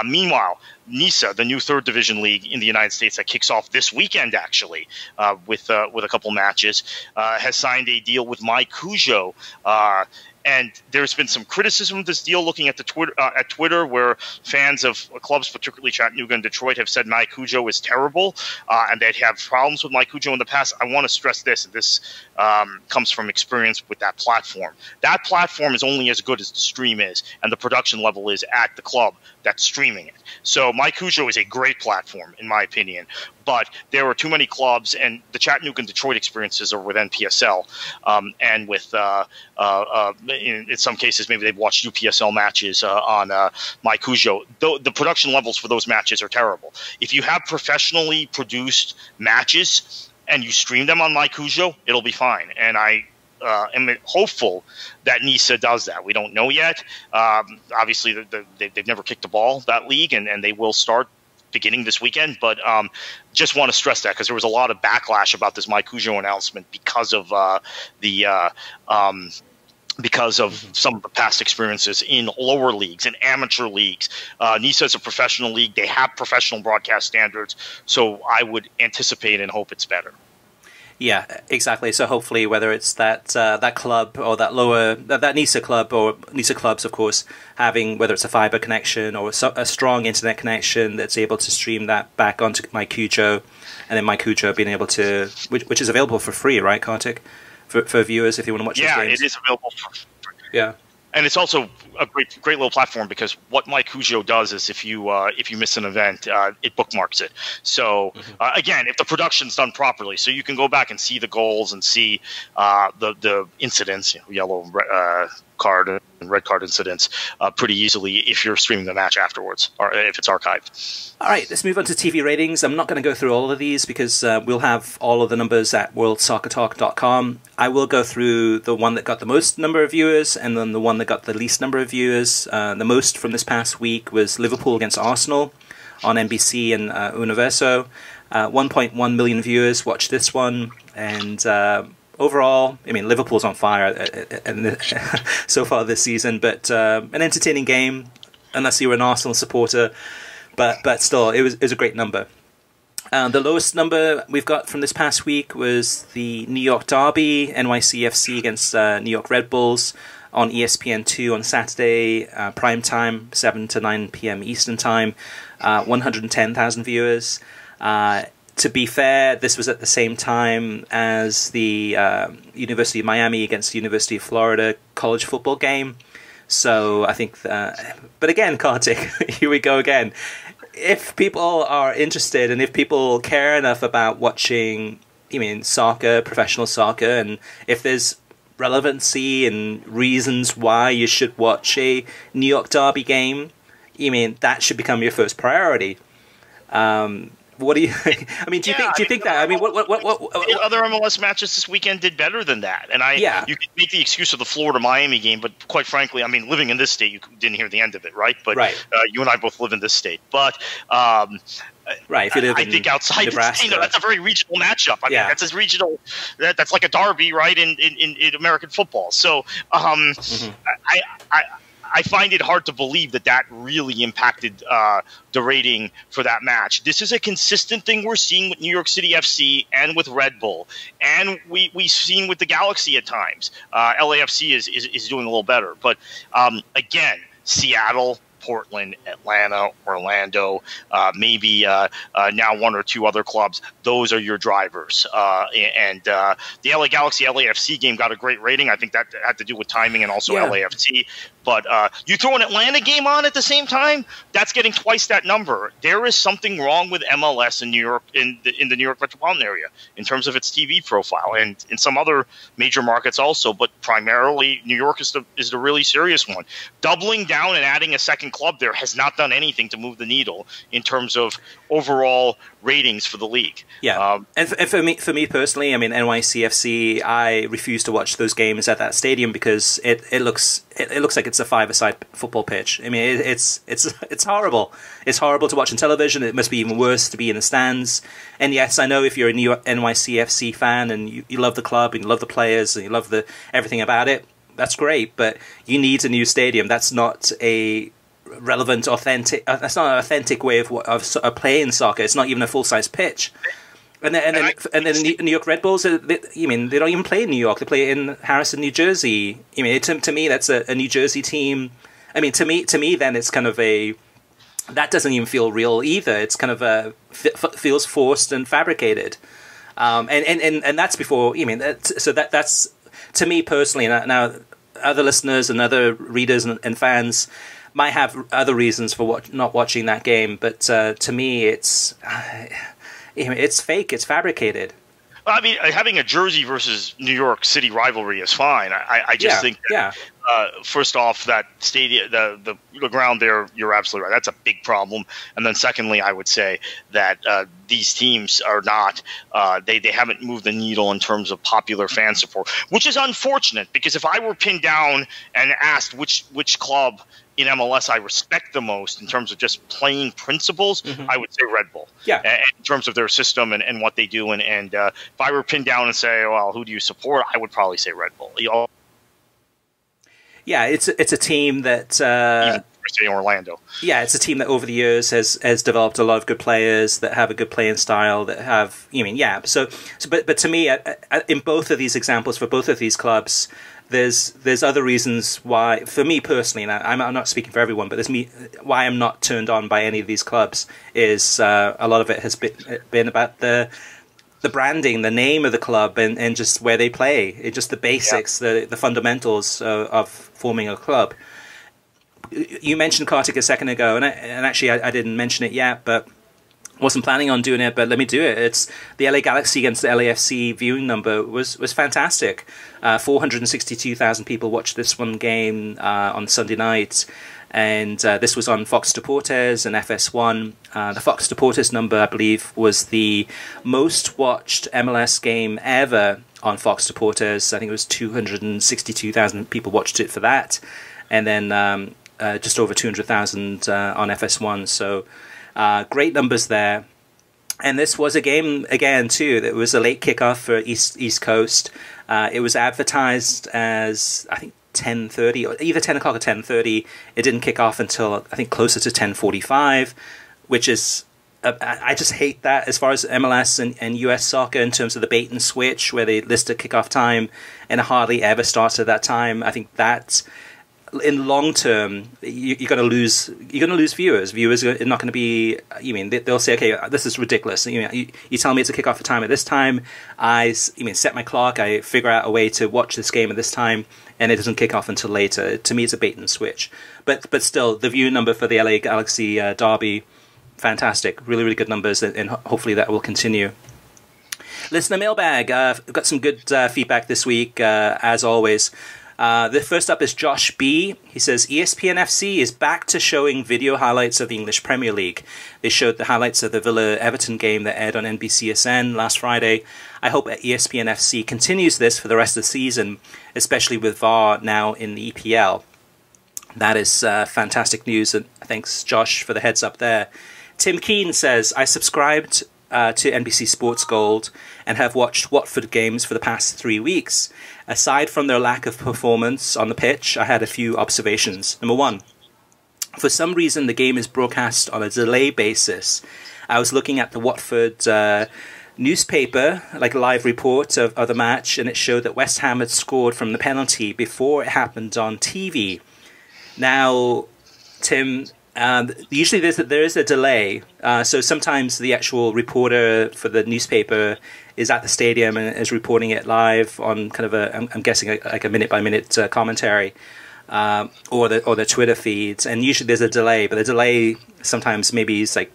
Meanwhile, NISA, the new third division league in the United States that kicks off this weekend, actually, with a couple matches, has signed a deal with My Cujo, And there's been some criticism of this deal looking at the Twitter where fans of clubs, particularly Chattanooga and Detroit, have said Mike Cujo is terrible and they'd have problems with Mike Cujo in the past. I want to stress this, and this comes from experience with that platform. That platform is only as good as the stream is and the production level is at the club that's streaming it. So Mike Cujo is a great platform, in my opinion. But there are too many clubs, and the Chattanooga and Detroit experiences are with NPSL, and with in some cases maybe they've watched UPSL matches on Mike Cujo. The production levels for those matches are terrible. If you have professionally produced matches and you stream them on Mike Cujo, it'll be fine. And I am hopeful that NISA does that. We don't know yet. Obviously, they've never kicked the ball, that league, and they will start beginning this weekend. But just want to stress that because there was a lot of backlash about this Mike Cujo announcement because of some of the past experiences in lower leagues and amateur leagues. NISA is a professional league. They have professional broadcast standards. So I would anticipate and hope it's better. Yeah, exactly. So hopefully, whether it's that club or that NISA club or NISA clubs, of course, having whether it's a fiber connection or a strong internet connection that's able to stream that back onto MyCujo, and then MyCujo being able to, which is available for free, right, Kartik, for viewers if you want to watch these games. Yeah, it is available for free. Yeah. And it's also a great little platform because what Mike Cujo does is if you miss an event, it bookmarks it. So again, if the production's done properly, so you can go back and see the goals and see the incidents, yellow card and red card incidents, pretty easily if you're streaming the match afterwards or if it's archived. All right, let's move on to TV ratings. I'm not going to go through all of these because we'll have all of the numbers at worldsoccertalk.com. I will go through the one that got the most number of viewers and then the one that got the least number of viewers. The most from this past week was Liverpool against Arsenal on NBC and Universo. 1.1 million viewers watched this one, and overall, I mean, Liverpool's on fire so far this season, but an entertaining game, unless you were an Arsenal supporter, but still, it was a great number. The lowest number we've got from this past week was the New York Derby, NYCFC against New York Red Bulls on ESPN2 on Saturday, prime time, 7 to 9 p.m. Eastern time, 110,000 viewers. To be fair, this was at the same time as the University of Miami against the University of Florida college football game. So I think, but again, Kartik, here we go again. If people are interested and if people care enough about watching, soccer, professional soccer, and if there's relevancy and reasons why you should watch a New York Derby game, that should become your first priority. What do you think? Do you think that? What other MLS matches this weekend did better than that? And you could make the excuse of the Florida Miami game, but quite frankly, living in this state, you didn't hear the end of it, right? But you and I both live in this state. But right, if you live I think outside Nebraska, that's a very regional matchup. That's as regional. That's like a derby, right? In American football. So I find it hard to believe that really impacted the rating for that match. This is a consistent thing we're seeing with New York City FC and with Red Bull, and we've seen with the Galaxy at times. LAFC is doing a little better, but again, Seattle, Portland, Atlanta, Orlando, maybe now one or two other clubs. Those are your drivers. And the LA Galaxy LAFC game got a great rating. I think that had to do with timing and also LAFC. But you throw an Atlanta game on at the same time, that's getting twice that number. There is something wrong with MLS in New York, in the New York metropolitan area, in terms of its TV profile, and in some other major markets also. But primarily, New York is the really serious one. Doubling down and adding a second club there has not done anything to move the needle in terms of overall ratings for the league. Yeah, and for me personally, NYCFC, I refuse to watch those games at that stadium because it looks like it's a five-a-side football pitch. It's horrible. It's horrible to watch on television. It must be even worse to be in the stands. And yes, I know if you're a New York NYCFC fan and you love the club and you love the players and you love everything about it, that's great. But you need a new stadium. That's not a relevant, authentic. That's not an authentic way of playing soccer. It's not even a full-size pitch. then New York Red Bulls. They don't even play in New York. They play in Harrison, New Jersey. I mean, to me, that's a New Jersey team. I mean, to me, then it's kind of that doesn't even feel real either. It's kind of feels forced and fabricated. And that's before. That's to me personally. Now, other listeners and other readers and fans might have other reasons for not watching that game, but to me, it's fake. It's fabricated. Well, I mean, having a Jersey versus New York City rivalry is fine. I just think that, first off, that stadium, the ground there, you're absolutely right. That's a big problem. And then secondly, I would say that these teams are not they haven't moved the needle in terms of popular fan support, which is unfortunate, because if I were pinned down and asked which club in MLS I respect the most in terms of just playing principles, I would say Red Bull. Yeah. In terms of their system and what they do. And if I were pinned down and say, well, who do you support? I would probably say Red Bull. Yeah, it's a team that in Orlando. Yeah, it's a team that over the years has developed a lot of good players that have a good playing style, that have but to me, in both of these examples for both of these clubs, there's other reasons why, for me personally, and I'm not speaking for everyone, but why I'm not turned on by any of these clubs is a lot of it has been about the branding, the name of the club, and just where they play. It's just the basics, the fundamentals of forming a club. You mentioned Kartik a second ago, and actually I didn't mention it yet, but wasn't planning on doing it, but let me do it. It's the LA Galaxy against the LAFC viewing number was fantastic. 462,000 people watched this one game on Sunday night, and this was on Fox Deportes and FS1. The Fox Deportes number, I believe, was the most watched MLS game ever on Fox Deportes. I think it was 262,000 people watched it for that, and then just over 200,000 on FS1. So great numbers there. And this was a game, again, too, that was a late kickoff for East Coast. It was advertised as, I think, 10:30, or either 10 o'clock or 10:30. It didn't kick off until, I think, closer to 10:45, which is, I just hate that as far as MLS and US soccer in terms of the bait and switch, where they list a kickoff time and it hardly ever starts at that time. I think that, in long term, you're going to lose viewers. Viewers are not going to be. They'll say, okay, this is ridiculous. You tell me it's a kickoff time at this time. I set my clock. I figure out a way to watch this game at this time, and it doesn't kick off until later. To me, it's a bait and switch. But still, the view number for the LA Galaxy derby, fantastic. Really, really good numbers, and hopefully that will continue. Listener mailbag. I've got some good feedback this week, as always. The first up is Josh B. He says, ESPN FC is back to showing video highlights of the English Premier League. They showed the highlights of the Villa-Everton game that aired on NBCSN last Friday. I hope ESPN FC continues this for the rest of the season, especially with VAR now in the EPL. That is fantastic news, and thanks, Josh, for the heads up there. Tim Keane says, I subscribed to NBC Sports Gold and have watched Watford games for the past 3 weeks. Aside from their lack of performance on the pitch, I had a few observations. Number one, for some reason the game is broadcast on a delay basis. I was looking at the Watford newspaper, like a live report of the match, and it showed that West Ham had scored from the penalty before it happened on TV. Now, Tim, usually there is a delay, so sometimes the actual reporter for the newspaper is at the stadium and is reporting it live on kind of I'm guessing like a minute-by-minute commentary, or the Twitter feeds, and usually there's a delay, but the delay sometimes maybe is like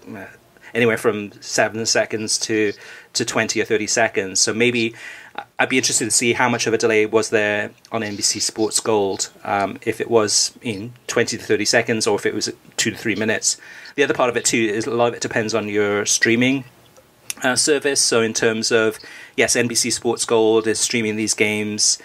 anywhere from 7 seconds to 20 or 30 seconds. So maybe I'd be interested to see how much of a delay was there on NBC Sports Gold, if it was in 20 to 30 seconds or if it was 2 to 3 minutes. The other part of it too is a lot of it depends on your streaming service. So in terms of, yes, NBC Sports Gold is streaming these games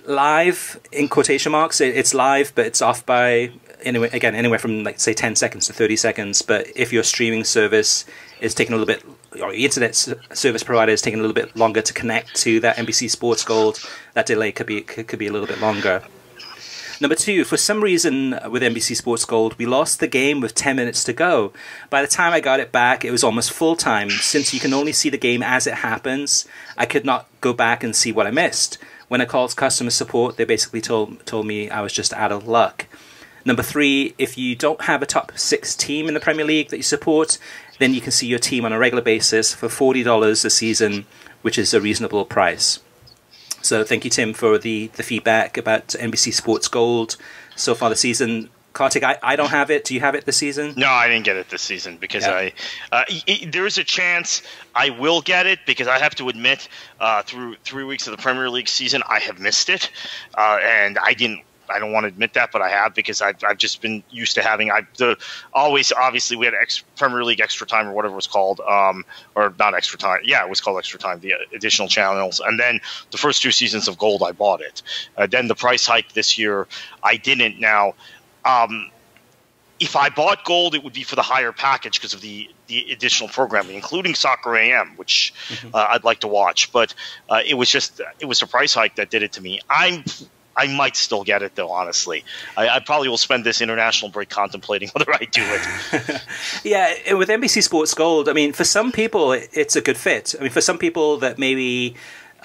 live, in quotation marks. It's live, but it's off by anywhere from, like, say 10 seconds to 30 seconds. But if your streaming service is taking a little bit, or your internet service provider is taking a little bit longer to connect to that NBC Sports Gold, that delay could be a little bit longer. Number two, for some reason with NBC Sports Gold, we lost the game with 10 minutes to go. By the time I got it back, it was almost full time. Since you can only see the game as it happens, I could not go back and see what I missed. When I called customer support, they basically told me I was just out of luck. Number three, if you don't have a top 6 team in the Premier League that you support, then you can see your team on a regular basis for $40 a season, which is a reasonable price. So thank you, Tim, for the feedback about NBC Sports Gold so far this season. Kartik, I don't have it. Do you have it this season? No, I didn't get it this season because there is a chance I will get it, because I have to admit, through 3 weeks of the Premier League season, I have missed it, and I don't want to admit that, but I have, because I've just been used to having obviously we had Premier League Extra Time or whatever it was called, or not Extra Time. Yeah, it was called Extra Time, the additional channels. And then the first 2 seasons of Gold, I bought it. Then the price hike this year, I didn't. Now, if I bought Gold, it would be for the higher package because of the additional programming, including Soccer AM, which I'd like to watch. But it was a price hike that did it to me. I might still get it, though, honestly. I probably will spend this international break contemplating whether I do it. Yeah, with NBC Sports Gold, I mean, for some people, it's a good fit. I mean, for some people that maybe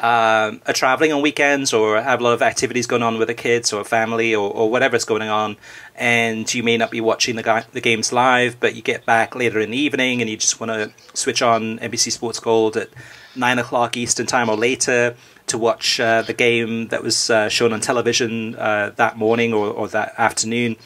are traveling on weekends or have a lot of activities going on with the kids or family or whatever's going on, and you may not be watching the games live, but you get back later in the evening and you just want to switch on NBC Sports Gold at 9 o'clock Eastern Time or later to watch the game that was shown on television that morning or that afternoon.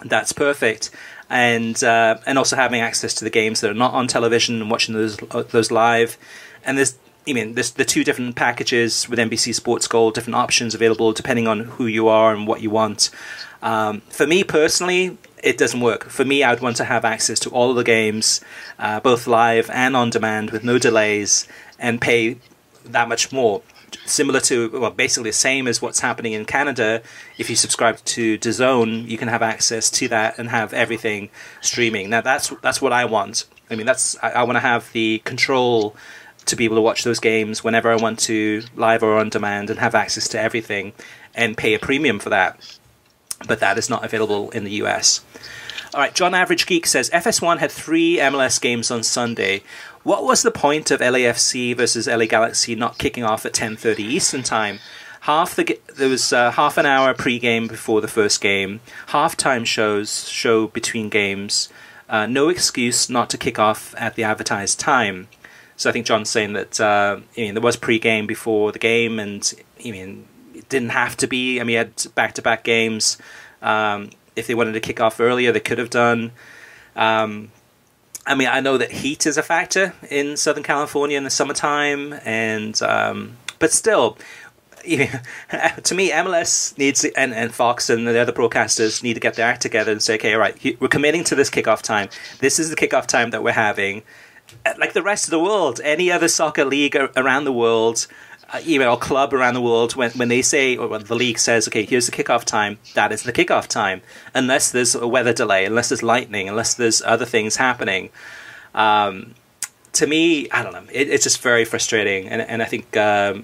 That's perfect. And also having access to the games that are not on television and watching those live. And there's the 2 different packages with NBC Sports Gold, different options available depending on who you are and what you want. For me personally, it doesn't work. For me, I would want to have access to all of the games, both live and on demand with no delays, and pay that much more. Similar to, well, basically the same as what's happening in Canada. If you subscribe to DAZN, you can have access to that and have everything streaming. Now, that's what I want. I mean, I want to have the control to be able to watch those games whenever I want to, live or on demand, and have access to everything and pay a premium for that. But that is not available in the US. All right, John Average Geek says, FS1 had 3 MLS games on Sunday. What was the point of LAFC versus LA Galaxy not kicking off at 10:30 Eastern Time? There was half an hour pre-game before the first game, halftime show between games, no excuse not to kick off at the advertised time. So I think John's saying that there was pre-game before the game, and it didn't have to be. I mean, he had back-to-back games. If they wanted to kick off earlier, they could have done. I mean, I know that heat is a factor in Southern California in the summertime, but still, to me, MLS needs, and Fox and the other broadcasters need to get their act together and say, okay, all right, we're committing to this kickoff time. This is the kickoff time that we're having. Like the rest of the world, any other soccer league around the world, or club around the world, when they say, or when the league says, okay, here's the kickoff time, that is the kickoff time, unless there's a weather delay, unless there's lightning, unless there's other things happening. To me, I don't know, it's just very frustrating, and I think a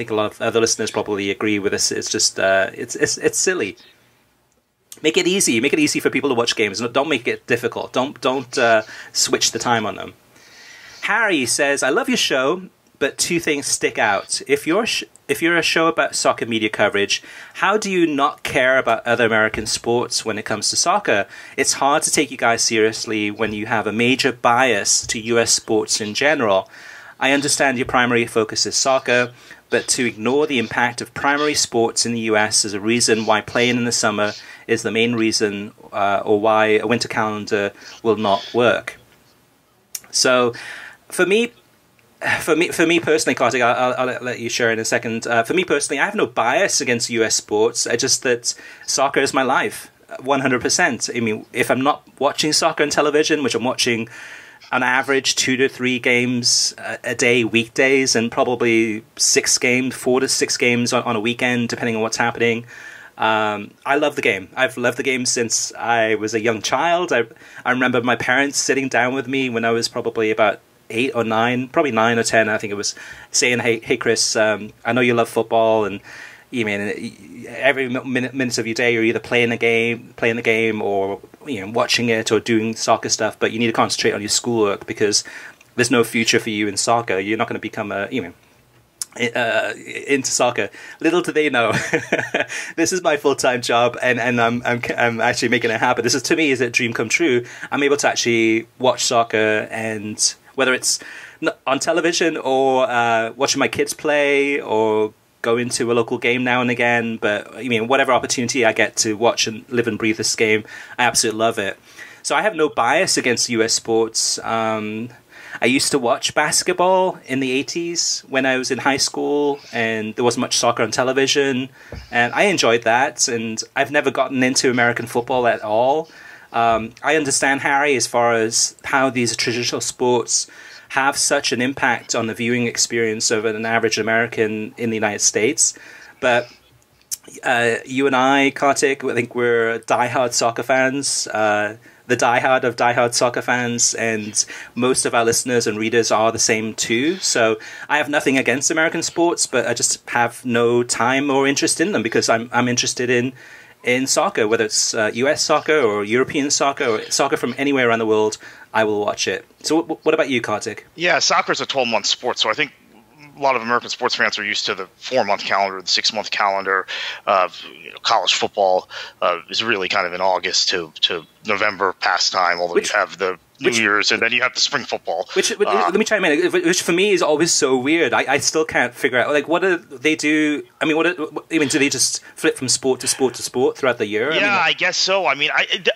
lot of other listeners probably agree with us. It's just it's silly. Make it easy for people to watch games. Don't make it difficult. Don't switch the time on them. Harry says, I love your show, but 2 things stick out. If you're a show about soccer media coverage, how do you not care about other American sports when it comes to soccer? It's hard to take you guys seriously when you have a major bias to US sports in general. I understand your primary focus is soccer, but to ignore the impact of primary sports in the US as a reason why playing in the summer is the main reason, or why a winter calendar will not work. So, for me personally, Kartik, I'll let you share in a second. For me personally, I have no bias against US sports. I just that soccer is my life, 100%. I mean, if I'm not watching soccer on television, which I'm watching on average 2 to 3 games a day, weekdays, and probably 4 to 6 games on a weekend, depending on what's happening. I love the game. I've loved the game since I was a young child. I remember my parents sitting down with me when I was probably about 8 or 9, probably 9 or 10. I think it was saying, "Hey, Chris, I know you love football, and you mean every minute of your day you're either playing the game, or watching it or doing soccer stuff, but you need to concentrate on your schoolwork because there's no future for you in soccer. You're not going to become into soccer. Little do they know, this is my full-time job, and I'm actually making it happen. This is, to me, is a dream come true. I'm able to actually watch soccer, and whether it's on television or watching my kids play or go into a local game now and again, but whatever opportunity I get to watch and live and breathe this game, I absolutely love it. So I have no bias against US sports. I used to watch basketball in the 80s when I was in high school, and there wasn't much soccer on television, and I enjoyed that, and I've never gotten into American football at all. I understand, Harry, as far as how these traditional sports have such an impact on the viewing experience of an average American in the United States. But you and I, Kartik, I think we're diehard soccer fans, the diehard of diehard soccer fans, and most of our listeners and readers are the same too. So I have nothing against American sports, but I just have no time or interest in them because I'm interested in soccer, whether it's US soccer or European soccer or soccer from anywhere around the world. I will watch it. So what about you, Kartik? Yeah, soccer is a 12-month sport, so I think a lot of American sports fans are used to the 4-month calendar, the 6-month calendar. College football is really kind of in August to November pastime, although you have the New Year's, and then you have the spring football. Let me chime in. Which for me is always so weird. I still can't figure out, like, what do they do? I mean, do they just flip from sport to sport to sport throughout the year? Yeah, I guess so. I mean,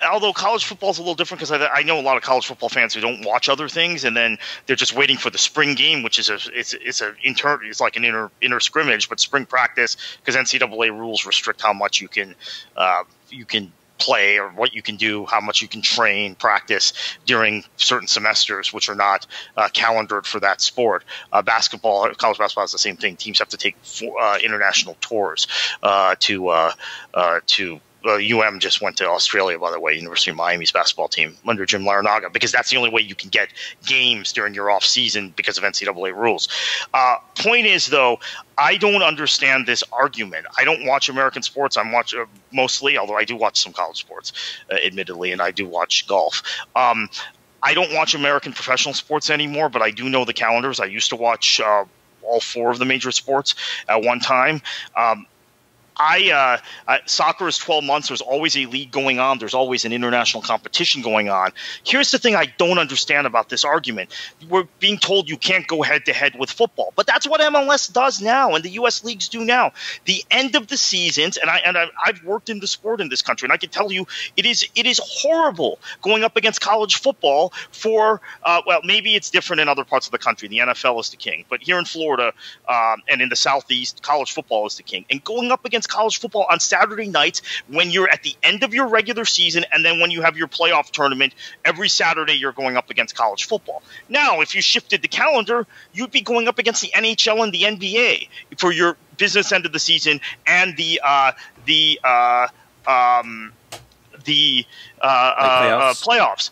although college football is a little different because I know a lot of college football fans who don't watch other things, and then they're just waiting for the spring game, which is it's like an inter scrimmage, but spring practice, because NCAA rules restrict how much you can play or what you can do, how much you can train, practice during certain semesters, which are not calendared for that sport. College basketball is the same thing. Teams have to take international tours to UM just went to Australia, by the way, University of Miami's basketball team under Jim Larinaga, because that's the only way you can get games during your off season because of NCAA rules. Point is, though, I don't understand this argument. I don't watch American sports. I watch mostly, although I do watch some college sports, admittedly, and I do watch golf. I don't watch American professional sports anymore, but I do know the calendars. I used to watch all 4 of the major sports at one time. Soccer is 12 months. There's always a league going on. There's always an international competition going on. Here's the thing I don't understand about this argument. We're being told you can't go head-to-head with football, but that's what MLS does now and the U.S. leagues do now. The end of the seasons, and I've worked in the sport in this country, and I can tell you it is horrible going up against college football for, well, maybe it's different in other parts of the country. The NFL is the king. But here in Florida and in the Southeast, college football is the king. And going up against college football on Saturday nights when you're at the end of your regular season, and then when you have your playoff tournament, every Saturday you're going up against college football. Now, if you shifted the calendar, you'd be going up against the NHL and the NBA for your business end of the season and the playoffs.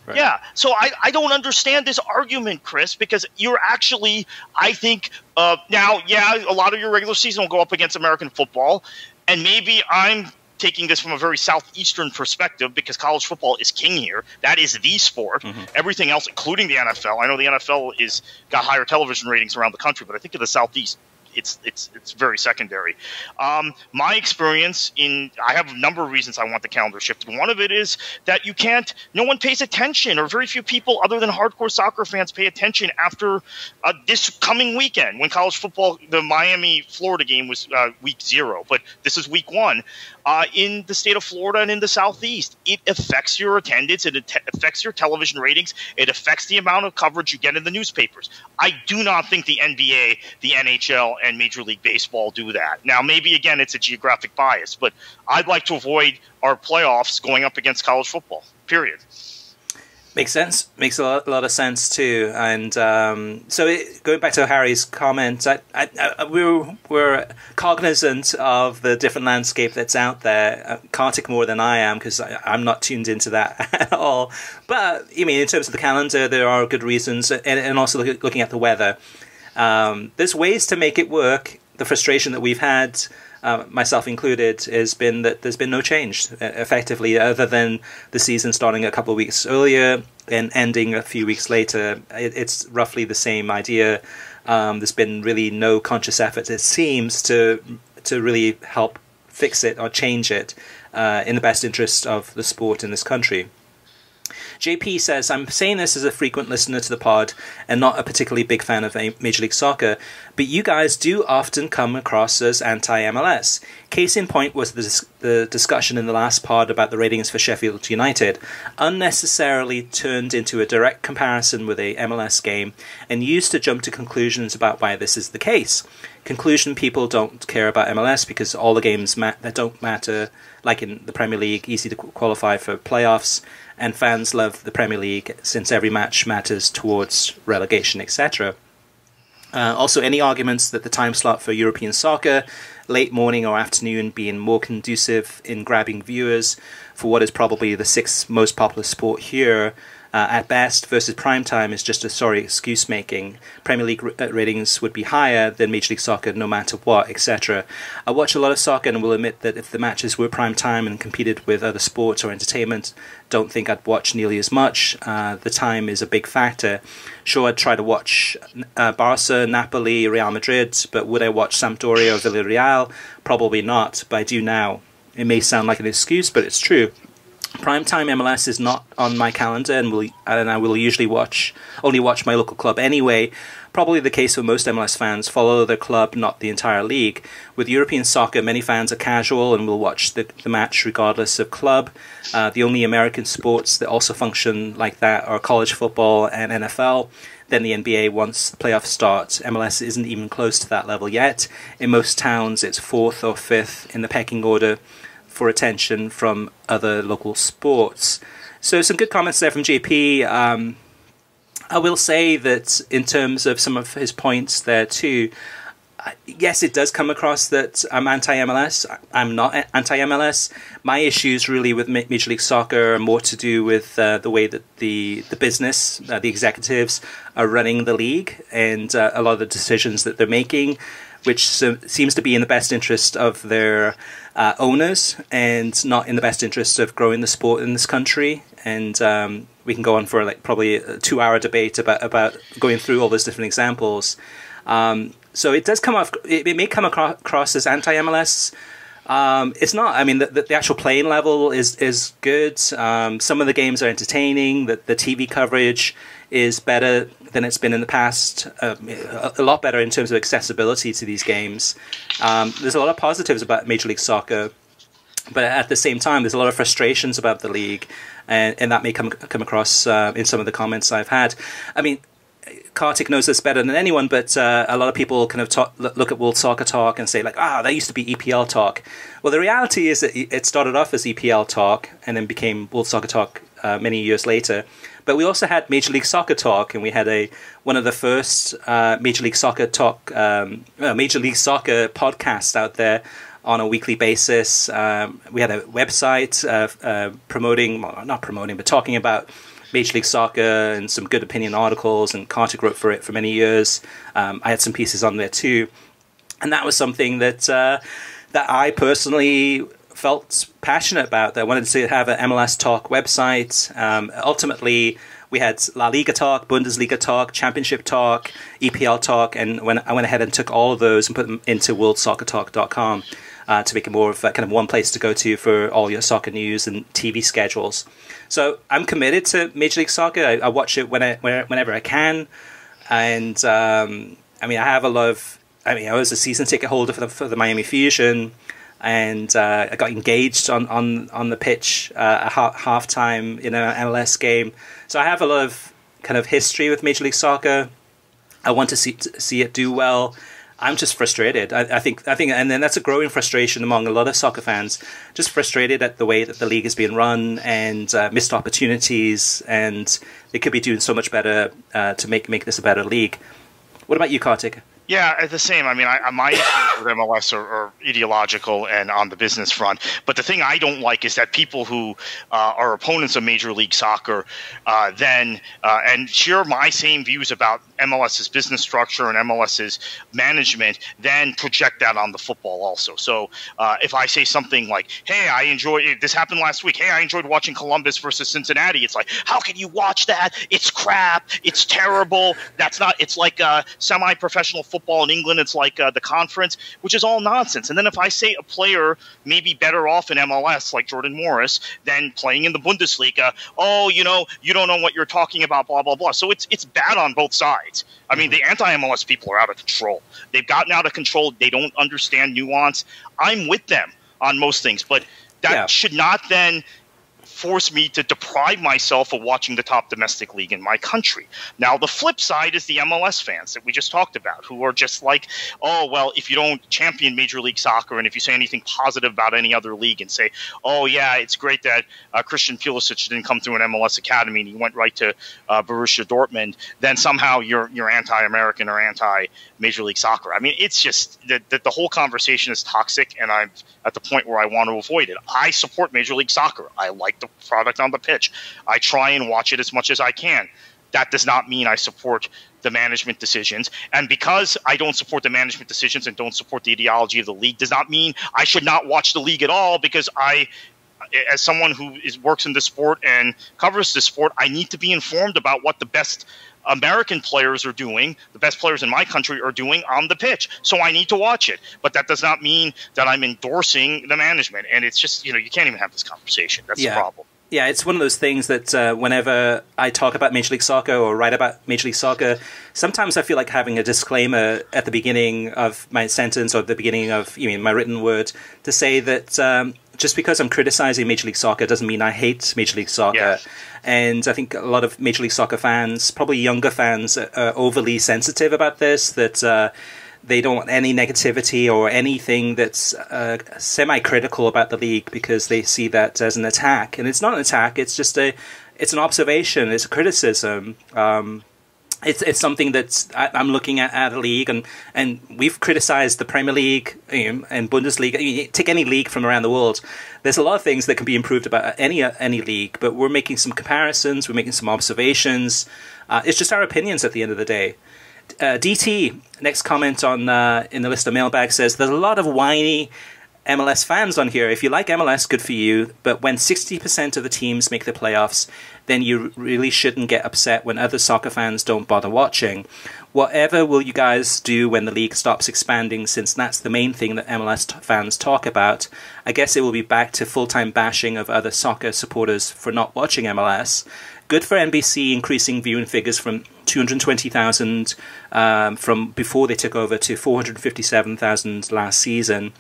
Right. Yeah. So I don't understand this argument, Chris, because you're actually, I think, now, yeah, a lot of your regular season will go up against American football. And maybe I'm taking this from a very southeastern perspective because college football is king here. That is the sport. Mm-hmm. Everything else, including the NFL. I know the NFL got higher television ratings around the country, but I think in the Southeast, it's very secondary. My experience I have a number of reasons I want the calendar shifted. One of it is that no one pays attention, or very few people other than hardcore soccer fans pay attention after this coming weekend when college football, the Miami-Florida game was week 0, but this is week 1. In the state of Florida and in the Southeast, it affects your attendance. It affects your television ratings. It affects the amount of coverage you get in the newspapers. I do not think the NBA, the NHL, and Major League Baseball do that. Now, maybe, again, it's a geographic bias, but I'd like to avoid our playoffs going up against college football, period. Makes sense. Makes a lot of sense too. And going back to Harry's comment, we're cognizant of the different landscape that's out there. Kartik more than I am, because I'm not tuned into that at all. But I mean, in terms of the calendar, there are good reasons, and also looking at the weather. There's ways to make it work. The frustration that we've had myself included, has been that there's been no change, effectively, other than the season starting a couple of weeks earlier and ending a few weeks later. It's roughly the same idea. There's been really no conscious effort, it seems, to really help fix it or change it in the best interest of the sport in this country. JP says, I'm saying this as a frequent listener to the pod and not a particularly big fan of Major League Soccer, but you guys do often come across as anti-MLS. Case in point was the discussion in the last pod about the ratings for Sheffield United, unnecessarily turned into a direct comparison with a MLS game and used to jump to conclusions about why this is the case. Conclusion: people don't care about MLS because all the games that don't matter, like in the Premier League, easy to qualify for playoffs, and fans love the Premier League since every match matters towards relegation, etc. Also, any arguments that the time slot for European soccer, late morning or afternoon, being more conducive in grabbing viewers for what is probably the sixth most popular sport here, at best, versus prime time is just a sorry excuse making. Premier League ratings would be higher than Major League Soccer no matter what, etc. I watch a lot of soccer and will admit that if the matches were prime time and competed with other sports or entertainment, don't think I'd watch nearly as much. The time is a big factor. Sure, I'd try to watch Barca, Napoli, Real Madrid, but would I watch Sampdoria or Villarreal? Probably not, but I do now. It may sound like an excuse, but it's true. Primetime MLS is not on my calendar, and I will usually only watch my local club anyway. Probably the case for most MLS fans, follow their club, not the entire league. With European soccer, many fans are casual and will watch the match regardless of club. The only American sports that also function like that are college football and NFL. Then the NBA once the playoffs start. MLS isn't even close to that level yet. In most towns, it's 4th or 5th in the pecking order for attention from other local sports. So some good comments there from JP. I will say that in terms of some of his points there too, yes, it does come across that I'm anti-MLS. I'm not anti-MLS. My issues really with Major League Soccer are more to do with the way that the business, the executives are running the league, and a lot of the decisions that they're making, which seems to be in the best interest of their owners and not in the best interest of growing the sport in this country. And we can go on for probably a 2-hour debate about going through all those different examples. So it does come off. It may come across as anti-MLS. It's not. I mean, the actual playing level is good. Some of the games are entertaining. The TV coverage is better than it's been in the past. A lot better in terms of accessibility to these games. There's a lot of positives about Major League Soccer, but at the same time, there's a lot of frustrations about the league, and that may come across in some of the comments I've had. I mean, Kartik knows this better than anyone, but a lot of people kind of look at World Soccer Talk and say, like, that used to be EPL Talk. Well, the reality is that it started off as EPL Talk and then became World Soccer Talk many years later. But we also had Major League Soccer Talk, and we had one of the first Major League Soccer Talk, Major League Soccer podcasts out there on a weekly basis. We had a website talking about Major League Soccer and some good opinion articles, and Kartik wrote for it for many years. I had some pieces on there too, and that was something that I personally felt passionate about. That I wanted to have an MLS Talk website. Ultimately, we had La Liga Talk, Bundesliga Talk, Championship Talk, EPL Talk, and when I went ahead and took all of those and put them into worldsoccertalk.com to make it more of a kind of one place to go to for all your soccer news and TV schedules. So I'm committed to Major League Soccer. I watch it whenever I can, and I mean, I have a lot of. I mean, I was a season ticket holder for the Miami Fusion, and I got engaged on the pitch at halftime in an MLS game. So I have a lot of kind of history with Major League Soccer. I want to see it do well. I'm just frustrated. I think, and then that's a growing frustration among a lot of soccer fans. Just frustrated at the way that the league is being run and missed opportunities, and they could be doing so much better to make this a better league. What about you, Kartik? Yeah, the same. I mean, my issues with MLS are ideological and on the business front. But the thing I don't like is that people who are opponents of Major League Soccer then and share my same views about MLS's business structure and MLS's management, then project that on the football also. So if I say something like, hey, I enjoyed – this happened last week. Hey, I enjoyed watching Columbus versus Cincinnati. It's like, how can you watch that? It's crap. It's terrible. That's not – it's like semi-professional football in England. It's like the conference, which is all nonsense. And then if I say a player may be better off in MLS, like Jordan Morris, than playing in the Bundesliga, oh, you know, you don't know what you're talking about, blah, blah, blah. So it's bad on both sides. I mean, the anti-MLS people are out of control. They've gotten out of control. They don't understand nuance. I'm with them on most things, but that should not then force me to deprive myself of watching the top domestic league in my country. Now, the flip side is the MLS fans that we just talked about, who are just like, oh, well, if you don't champion Major League Soccer and if you say anything positive about any other league and say, oh, yeah, it's great that Christian Pulisic didn't come through an MLS academy and he went right to Borussia Dortmund, then somehow you're anti-American or anti-Major League Soccer. I mean, it's just that the whole conversation is toxic, and I'm at the point where I want to avoid it. I support Major League Soccer. I like the product on the pitch. I try and watch it as much as I can. That does not mean I support the management decisions. And because I don't support the management decisions and don't support the ideology of the league does not mean I should not watch the league at all, because I, as someone who works in the sport and covers the sport, I need to be informed about what the best American players are doing, the best players in my country are doing on the pitch. So I need to watch it. But that does not mean that I'm endorsing the management. And it's just, you can't even have this conversation. That's the problem. Yeah, it's one of those things that whenever I talk about Major League Soccer or write about Major League Soccer, sometimes I feel like having a disclaimer at the beginning of my sentence or the beginning of my written word to say that just because I'm criticizing Major League Soccer doesn't mean I hate Major League Soccer. Yeah. And I think a lot of Major League Soccer fans, probably younger fans, are overly sensitive about this, that they don't want any negativity or anything that's semi-critical about the league because they see that as an attack. And it's not an attack, it's just it's an observation, it's a criticism. It's something that I'm looking at a league, and we've criticized the Premier League and Bundesliga. Take any league from around the world. There's a lot of things that can be improved about any league, but we're making some comparisons, we're making some observations. It's just our opinions at the end of the day. DT, next comment on in the list of mailbag, says, there's a lot of whiny MLS fans on here. If you like MLS, good for you, but when 60% of the teams make the playoffs, then you really shouldn't get upset when other soccer fans don't bother watching. Whatever will you guys do when the league stops expanding, since that's the main thing that MLS fans talk about? I guess it will be back to full-time bashing of other soccer supporters for not watching MLS. Good for NBC increasing viewing figures from 220,000 from before they took over to 457,000 last season.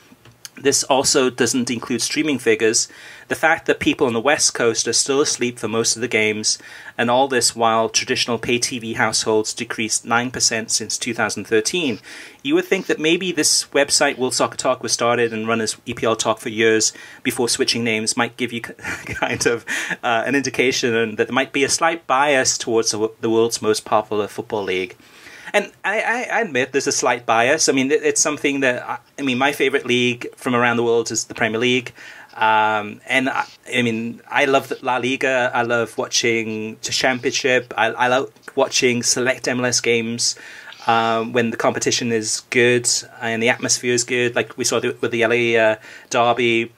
This also doesn't include streaming figures. The fact that people on the West Coast are still asleep for most of the games, and all this while traditional pay TV households decreased 9% since 2013. You would think that maybe this website, World Soccer Talk, was started and run as EPL Talk for years before switching names, might give you kind of an indication that there might be a slight bias towards the world's most popular football league. And I admit there's a slight bias. I mean, it's something that, my favorite league from around the world is the Premier League. And I love La Liga. I love watching the Championship. I love watching select MLS games when the competition is good and the atmosphere is good, like we saw with the LA Derby,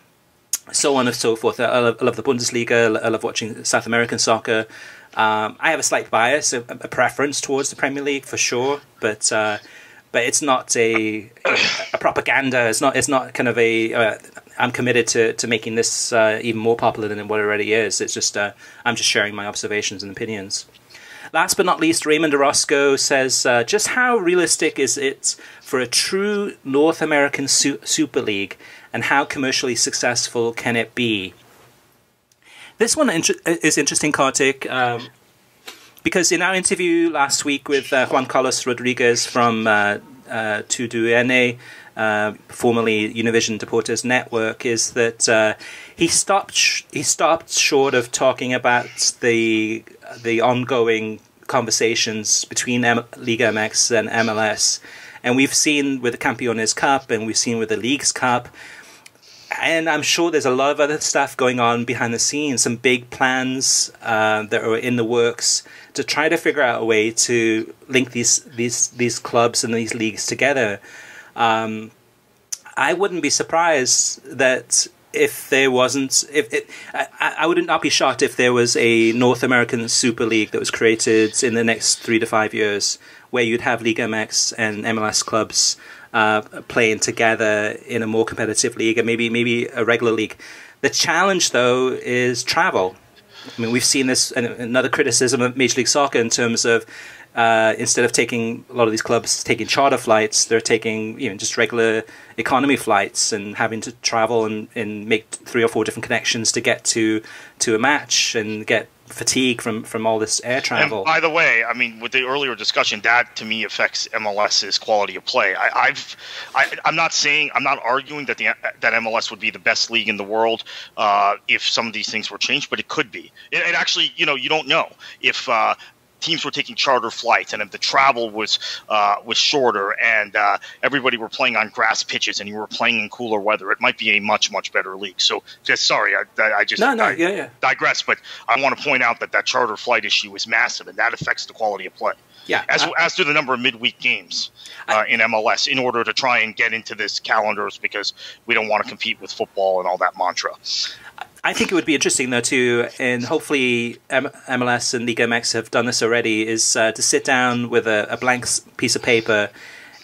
so on and so forth. I love the Bundesliga. I love watching South American soccer. I have a slight bias, a preference towards the Premier League for sure, but it's not a propaganda. It's not kind of a. I'm committed to making this even more popular than what it already is. It's just I'm just sharing my observations and opinions. Last but not least, Raymond Orozco says, just how realistic is it for a true North American Super League, and how commercially successful can it be? This one is interesting, Kartik, because in our interview last week with Juan Carlos Rodriguez from TUDN, formerly Univision Deportes Network, is that he stopped short of talking about the ongoing conversations between Liga MX and MLS. And we've seen with the Campeones Cup, and we've seen with the Leagues Cup, And I'm sure there's a lot of other stuff going on behind the scenes, some big plans that are in the works to try to figure out a way to link these clubs and these leagues together. I wouldn't be surprised that if there wasn't, I would not be shocked if there was a North American Super League that was created in the next 3 to 5 years, where you'd have Liga MX and MLS clubs playing together in a more competitive league, and maybe a regular league. The challenge, though, is travel. I mean, we've seen this, another criticism of Major League Soccer in terms of instead of taking a lot of these clubs taking charter flights, they're taking just regular economy flights and having to travel and make 3 or 4 different connections to get to a match and get fatigue from all this air travel. And by the way, I mean, with the earlier discussion, that to me affects MLS's quality of play. I'm not arguing that that MLS would be the best league in the world if some of these things were changed, but it could be. It actually, you don't know if teams were taking charter flights, and if the travel was shorter, and everybody were playing on grass pitches, and you were playing in cooler weather, it might be a much better league. So, sorry, I digress, but I want to point out that charter flight issue is massive, and that affects the quality of play. Yeah, as do the number of midweek games in MLS, in order to try and get into this calendars, because we don't want to compete with football and all that mantra. I think it would be interesting, though, too, and hopefully MLS and Liga MX have done this already, is to sit down with a blank piece of paper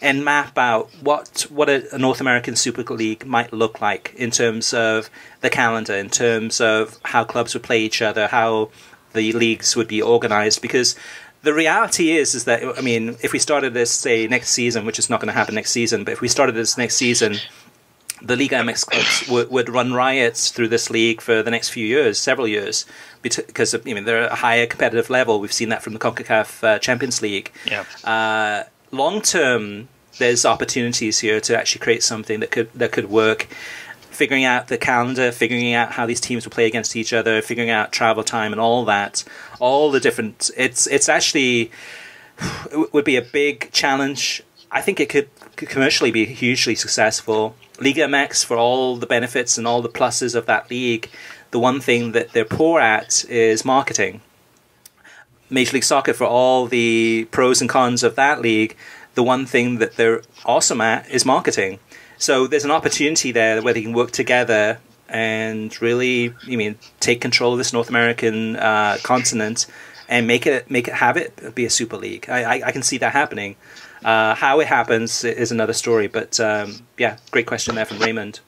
and map out what a North American Super League might look like in terms of the calendar, in terms of how clubs would play each other, how the leagues would be organized. Because the reality is that, I mean, if we started this, say, next season, which is not going to happen next season, but if we started this next season, the Liga MX clubs would run riots through this league for the next few years, several years, because they're at a higher competitive level. We've seen that from the CONCACAF Champions League. Yeah. Long term, there's opportunities here to actually create something that could work. Figuring out the calendar, figuring out how these teams will play against each other, figuring out travel time and all that, all the different. It would be a big challenge. I think it could commercially be hugely successful. Liga MX, for all the benefits and all the pluses of that league, the one thing that they're poor at is marketing. Major League Soccer, for all the pros and cons of that league, the one thing that they're awesome at is marketing. So there's an opportunity there where they can work together and really, take control of this North American continent and make it be a super league. I can see that happening. How it happens is another story, but great question there from Raymond.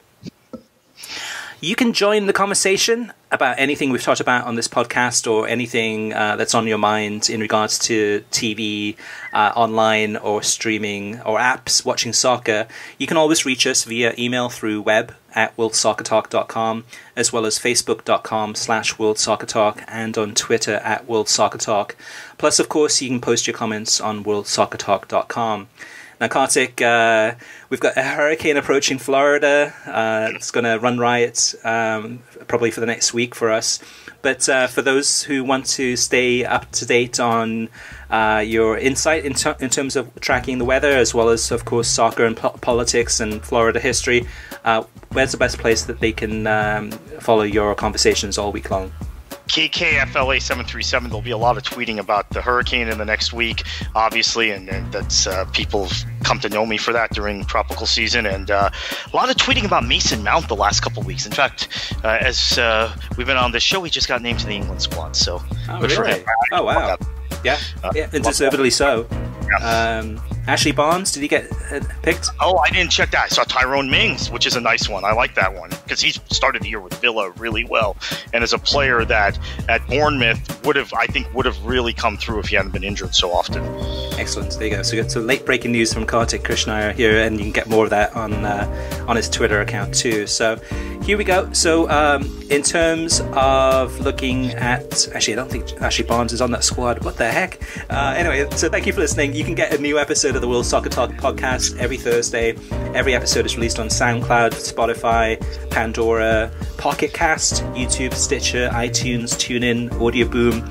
You can join the conversation about anything we've talked about on this podcast, or anything that's on your mind in regards to TV, online or streaming or apps, watching soccer. You can always reach us via email through web at worldsoccertalk.com, as well as facebook.com/worldsoccertalk, and on Twitter at worldsoccertalk. Plus, of course, you can post your comments on worldsoccertalk.com. Now, Kartik, we've got a hurricane approaching Florida. It's going to run riots probably for the next week for us. But for those who want to stay up to date on your insight in terms of tracking the weather, as well as, of course, soccer and politics and Florida history, where's the best place that they can follow your conversations all week long? KKFLA737. There'll be a lot of tweeting about the hurricane in the next week, obviously, and that's people have come to know me for that during tropical season, and a lot of tweeting about Mason Mount the last couple of weeks. In fact, as we've been on this show, he just got named to the England squad, so good for him. Oh, wow. Yeah, and deservedly so. Yeah. Ashley Barnes, did he get picked? Oh, I didn't check that. I saw Tyrone Mings, which is a nice one. I like that one because he started the year with Villa really well, and as a player that at Bournemouth would have really come through if he hadn't been injured so often. Excellent. There you go. So we got some late breaking news from Kartik Krishnaiyer here, and you can get more of that on his Twitter account too. So here we go. So in terms of looking at, actually, I don't think Ashley Barnes is on that squad. What the heck? Anyway, so thank you for listening. You can get a new episode of the World Soccer Talk podcast every Thursday. Every episode is released on SoundCloud, Spotify, Pandora, Pocket Cast, YouTube, Stitcher, iTunes, TuneIn, Audio Boom.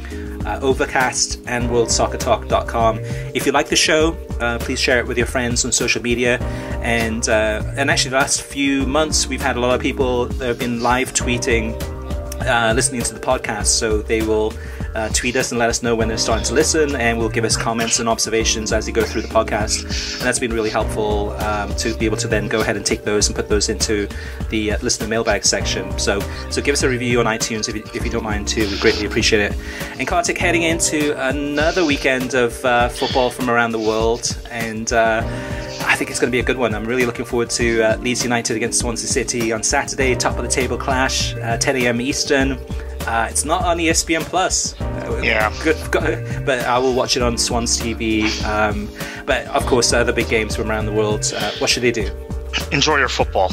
Overcast, and worldsoccertalk.com. If you like the show, please share it with your friends on social media. And actually, the last few months, we've had a lot of people that have been live tweeting, listening to the podcast. So they will tweet us and let us know when they're starting to listen, and will give us comments and observations as they go through the podcast. And that's been really helpful to be able to then go ahead and take those and put those into the listener mailbag section. So give us a review on iTunes if you don't mind too. We greatly appreciate it. And Kartik, heading into another weekend of football from around the world, and I think it's going to be a good one. I'm really looking forward to Leeds United against Swansea City on Saturday, top of the table clash, 10 a.m. Eastern. It's not on ESPN Plus. Yeah. But I will watch it on Swans TV. But of course, the big games from around the world. What should they do? Enjoy your football.